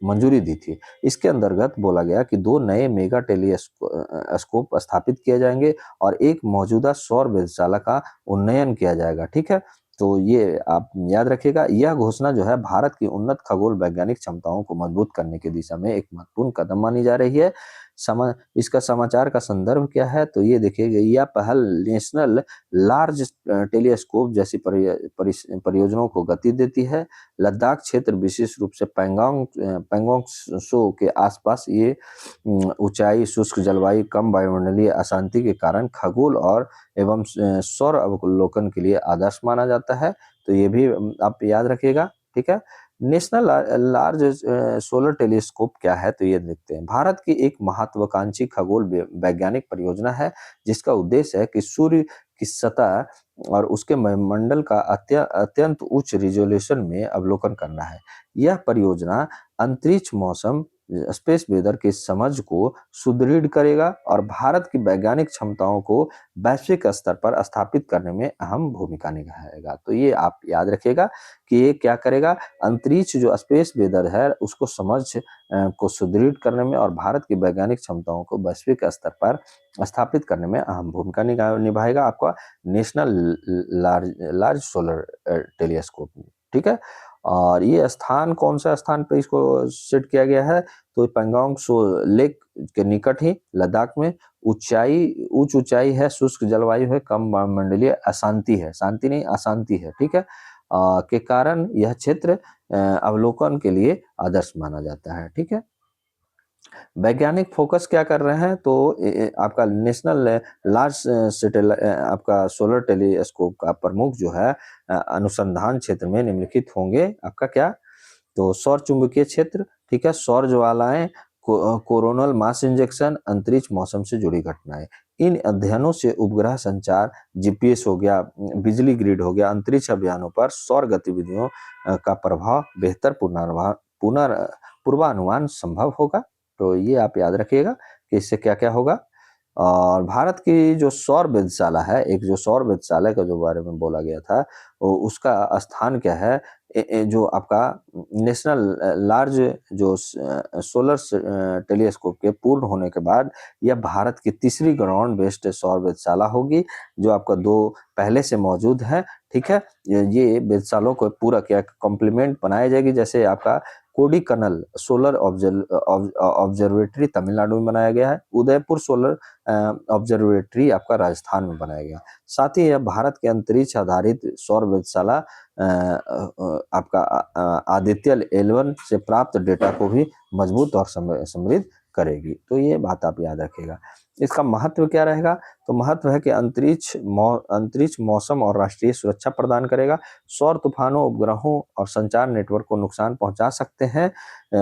[SPEAKER 1] मंजूरी दी थी। इसके अंतर्गत बोला गया कि 2 नए मेगा टेलीस्कोप स्थापित किए जाएंगे और एक मौजूदा सौर वेधशाला का उन्नयन किया जाएगा, ठीक है? तो ये आप याद रखिएगा, यह घोषणा जो है भारत की उन्नत खगोल वैज्ञानिक क्षमताओं को मजबूत करने की दिशा में एक महत्वपूर्ण कदम मानी जा रही है। इसका समाचार का संदर्भ क्या है, तो ये देखिए यह पहल नेशनल लार्ज टेलीस्कोप जैसी परियोजनाओं को गति देती है। लद्दाख क्षेत्र विशेष रूप से पैंगोंग त्सो के आसपास ये ऊंचाई, शुष्क जलवायु, कम वायुमंडलीय अशांति के कारण खगोल और एवं सौर अवलोकन के लिए आदर्श माना जाता है। तो ये भी आप याद रखिएगा, ठीक है। नेशनल लार्ज सोलर टेलीस्कोप क्या है, तो ये देखते हैं। भारत की एक महत्वाकांक्षी खगोल वैज्ञानिक परियोजना है जिसका उद्देश्य है कि सूर्य की सतह और उसके मंडल का अत्यंत उच्च रिजोल्यूशन में अवलोकन करना है। यह परियोजना अंतरिक्ष मौसम स्पेस वेदर की समझ को सुदृढ़ करेगा और भारत की वैज्ञानिक क्षमताओं को वैश्विक स्तर पर स्थापित करने में अहम भूमिका निभाएगा। तो ये आप याद रखिएगा कि ये क्या करेगा, अंतरिक्ष जो स्पेस वेदर है उसको समझ को सुदृढ़ करने में और भारत की वैज्ञानिक क्षमताओं को वैश्विक स्तर पर स्थापित करने में अहम भूमिका निभाएगा आपका national large large solar telescope, ठीक है। और ये स्थान कौन सा स्थान पे इसको सेट किया गया है, तो पैंगोंग त्सो लेक के निकट ही लद्दाख में उच्च ऊंचाई है, शुष्क जलवायु है, कम वायुमंडलीय अशांति है, शांति नहीं अशांति है, ठीक है। के कारण यह क्षेत्र अवलोकन के लिए आदर्श माना जाता है, ठीक है। वैज्ञानिक फोकस क्या कर रहे हैं, तो आपका नेशनल लार्ज आपका सोलर टेलीस्कोप का प्रमुख जो है अनुसंधान क्षेत्र में निम्नलिखित होंगे। आपका क्या, तो सौर चुंबकीय क्षेत्र, ठीक है, सौर ज्वालाएं, कोरोनल मास इंजेक्शन, अंतरिक्ष मौसम से जुड़ी घटनाएं। इन अध्ययनों से उपग्रह संचार, जीपीएस हो गया, बिजली ग्रिड हो गया, अंतरिक्ष अभियानों पर सौर गतिविधियों का प्रभाव, बेहतर पूर्वानुमान संभव होगा। तो ये आप याद रखिएगा कि इससे क्या क्या होगा। और भारत की जो सौर वेधशाला है, एक जो सौर वेधशाला का जो बारे में बोला गया था, उसका स्थान क्या है, जो आपका नेशनल लार्ज जो सोलर टेलीस्कोप के पूर्ण होने के बाद यह भारत की तीसरी ग्राउंड बेस्ड सौर वेधशाला होगी, जो आपका 2 पहले से मौजूद है, ठीक है। ये वेधशालाओं को पूरा क्या कॉम्प्लीमेंट बनाई जाएगी, जैसे आपका कोडिकनल सोलर ऑब्जर्वेटरी तमिलनाडु में बनाया गया है, उदयपुर सोलर ऑब्जर्वेटरी आपका राजस्थान में बनाया गया। साथ ही यह भारत के अंतरिक्ष आधारित सौर वेधशाला आपका आदित्य L1 से प्राप्त डेटा को भी मजबूत और समृद्ध करेगी। तो ये बात आप याद रखिएगा। इसका महत्व क्या रहेगा, तो महत्व है कि अंतरिक्ष मौसम और राष्ट्रीय सुरक्षा प्रदान करेगा। सौर तूफानों, उपग्रहों और संचार नेटवर्क को नुकसान पहुंचा सकते हैं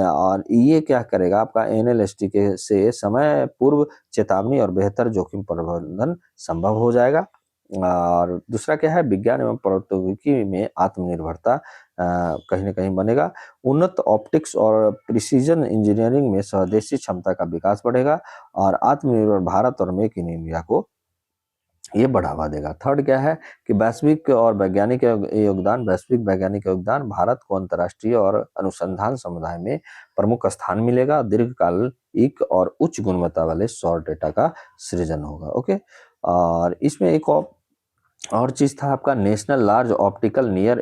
[SPEAKER 1] और ये क्या करेगा, आपका NLST के से समय पूर्व चेतावनी और बेहतर जोखिम प्रबंधन संभव हो जाएगा। और दूसरा क्या है, विज्ञान एवं प्रौद्योगिकी में आत्मनिर्भरता कहीं ना कहीं बनेगा। उन्नत ऑप्टिक्स और प्रिसीजन इंजीनियरिंग में स्वदेशी क्षमता का विकास बढ़ेगा और आत्मनिर्भर भारत और मेक इन इंडिया को ये बढ़ावा देगा। थर्ड क्या है कि वैश्विक वैज्ञानिक योगदान, भारत को अंतर्राष्ट्रीय और अनुसंधान समुदाय में प्रमुख स्थान मिलेगा। दीर्घकालिक और उच्च गुणवत्ता वाले सौर डेटा का सृजन होगा। ओके, और इसमें एक और चीज था आपका national large optical near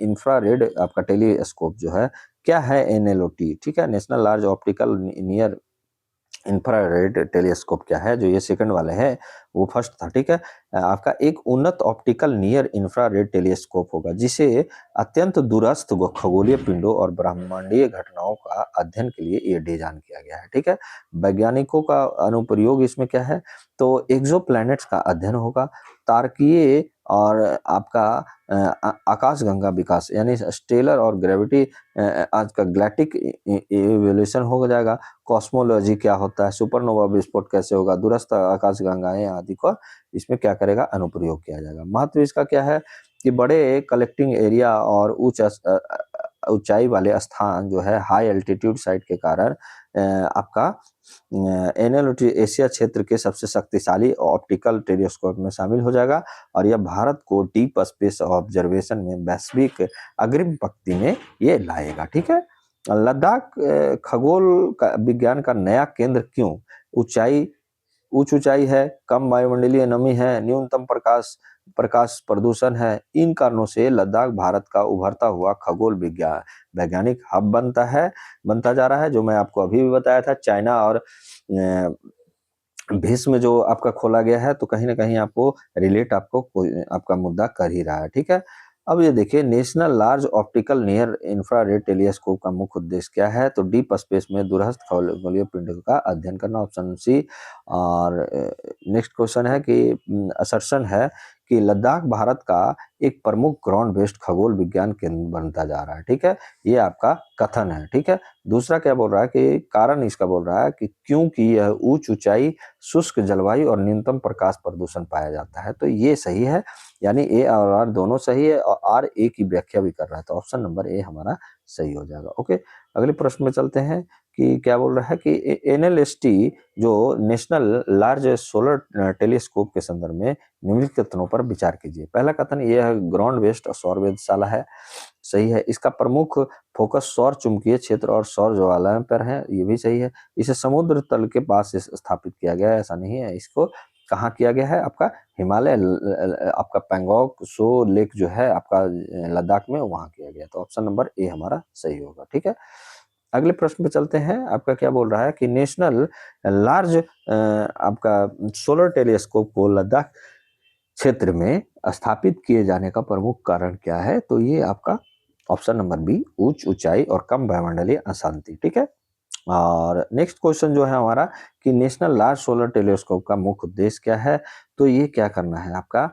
[SPEAKER 1] infrared आपका टेलीस्कोप जो है, क्या है NLOT, ठीक है। National large optical near infrared telescope क्या है, जो ये सेकंड वाले है वो फर्स्ट था, ठीक है। आपका एक उन्नत ऑप्टिकल नियर इंफ्रारेड टेलीस्कोप होगा जिसे अत्यंत दूरस्थ खगोलीय पिंडों और ब्रह्मांडीय घटनाओं का अध्ययन के लिए ये डिजाइन किया गया है, ठीक है। वैज्ञानिकों का अनुप्रयोग इसमें क्या है, तो एक्सोप्लैनेट्स का अध्ययन होगा, तारकीय और आपका आकाशगंगा विकास यानी स्टेलर और ग्रेविटी आज का गैलेक्टिक इवोल्यूशन हो जाएगा। कॉस्मोलॉजी क्या होता है, सुपरनोवा विस्फोट कैसे होगा, दूरस्थ आकाशगंगाएं आदि को इसमें क्या करेगा, अनुप्रयोग किया जाएगा। महत्व इसका क्या है कि बड़े कलेक्टिंग एरिया और ऊंचाई वाले स्थान जो है, हाई एल्टीट्यूड साइट के कारण आपका NLOT एशिया क्षेत्र के सबसे शक्तिशाली ऑप्टिकल टेलीस्कोप में शामिल हो जाएगा और यह भारत को डीप स्पेस ऑब्जर्वेशन में वैश्विक अग्रिम पंक्ति में ये लाएगा, ठीक है। लद्दाख खगोल का विज्ञान का नया केंद्र क्यों, उच्च ऊंचाई है, कम वायुमंडलीय नमी है, न्यूनतम प्रकाश प्रकाश प्रदूषण है। इन कारणों से लद्दाख भारत का उभरता हुआ खगोल वैज्ञानिक हब बनता जा रहा है, जो मैं आपको अभी भी बताया था। चाइना और भीष्म जो आपका खोला गया है, तो कहीं न कहीं आपको रिलेट आपको कोई आपका मुद्दा कर ही रहा है, ठीक है? अब ये देखिए, national large optical near infrared telescope का मुख्य उद्देश्य क्या है? तो डीप स्पेस में दूरस्थ खगोलीय पिंडों का अध्ययन करना, ऑप्शन सी। और नेक्स्ट क्वेश्चन है कि असर्शन है कि लद्दाख भारत का एक प्रमुख ग्राउंड बेस्ड खगोल विज्ञान केंद्र बनता जा रहा है, ठीक है? ये आपका कथन है, ठीक है? दूसरा क्या बोल रहा है कि कारण इसका बोल रहा है कि क्योंकि यह उच्च ऊंचाई, शुष्क जलवायु और न्यूनतम प्रकाश प्रदूषण पाया जाता है। तो ये सही है, यानी ए और आर दोनों सही है, और आर ए की व्याख्या भी कर रहा है, तो ऑप्शन नंबर ए हमारा सही हो जाएगा। ओके, अगले प्रश्न में चलते हैं कि क्या बोल रहा है कि एनएलएसटी जो नेशनल लार्ज सोलर टेलीस्कोप के संदर्भ में निम्नलिखित कथनों पर विचार कीजिए। पहला कथन ये है, ग्राउंड बेस्ड सौर वेधशाला है, सही है। इसका प्रमुख फोकस सौर चुंबकीय क्षेत्र और सौर ज्वालाओं पर है, ये भी सही है। इसे समुद्र तल के पास स्थापित किया गया है, ऐसा नहीं है। इसको कहाँ किया गया है? आपका हिमालय आपका पैंगोंग सो लेक जो है आपका लद्दाख में, वहाँ किया गया। तो ऑप्शन नंबर ए हमारा सही होगा, ठीक है। अगले प्रश्न पे चलते हैं। आपका क्या बोल रहा है कि नेशनल लार्ज आपका सोलर टेलीस्कोप को लद्दाख क्षेत्र में स्थापित किए जाने का प्रमुख कारण क्या है? तो ये आपका ऑप्शन नंबर बी, उच्च ऊंचाई और कम वायुमंडलीय अशांति, ठीक है। और नेक्स्ट क्वेश्चन जो है हमारा कि नेशनल लार्ज सोलर टेलीस्कोप का मुख्य उद्देश्य क्या है? तो ये क्या करना है आपका,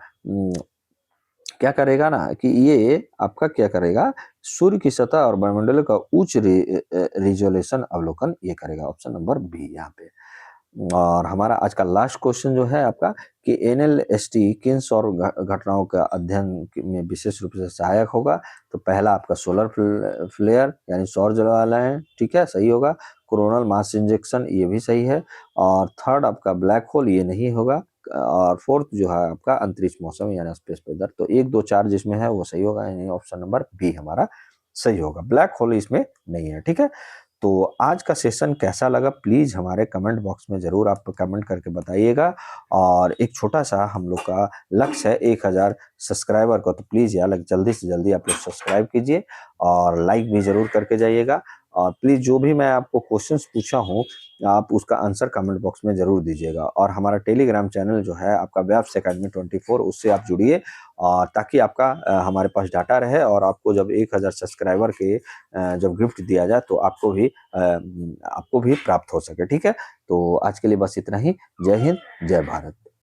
[SPEAKER 1] क्या करेगा ना कि ये आपका क्या करेगा, सूर्य की सतह और वायुमंडल का उच्च रिजोल्यूशन अवलोकन ये करेगा, ऑप्शन नंबर बी यहाँ पे। और हमारा आज का लास्ट क्वेश्चन जो है आपका कि एनएलएसटी किन सौर घटनाओं का अध्ययन में विशेष रूप से सहायक होगा? तो पहला आपका सोलर फ्लेयर यानी सौर ज्वालाएं, ठीक है, सही होगा। कोरोनल मास इंजेक्शन, ये भी सही है। और थर्ड आपका ब्लैक होल, ये नहीं होगा। और फोर्थ जो है आपका अंतरिक्ष मौसम यानी स्पेस वेदर। तो 1 2 4 जिसमें है वो सही होगा, यानी ऑप्शन नंबर बी हमारा सही होगा। ब्लैक होल इसमें नहीं है, ठीक है। तो आज का सेशन कैसा लगा प्लीज़ हमारे कमेंट बॉक्स में ज़रूर आप कमेंट करके बताइएगा। और एक छोटा-सा हम लोग का लक्ष्य है 1000 सब्सक्राइबर का, तो प्लीज़ यार जल्दी से जल्दी आप लोग सब्सक्राइब कीजिए और लाइक भी ज़रूर करके जाइएगा। और प्लीज़ जो भी मैं आपको क्वेश्चंस पूछा हूँ, आप उसका आंसर कमेंट बॉक्स में ज़रूर दीजिएगा। और हमारा टेलीग्राम चैनल जो है आपका व्यव्स अकेडमी 24, उससे आप जुड़िए, और ताकि आपका हमारे पास डाटा रहे, और आपको जब 1000 सब्सक्राइबर के जब गिफ्ट दिया जाए तो आपको भी प्राप्त हो सके, ठीक है। तो आज के लिए बस इतना ही। जय हिंद, जय भारत।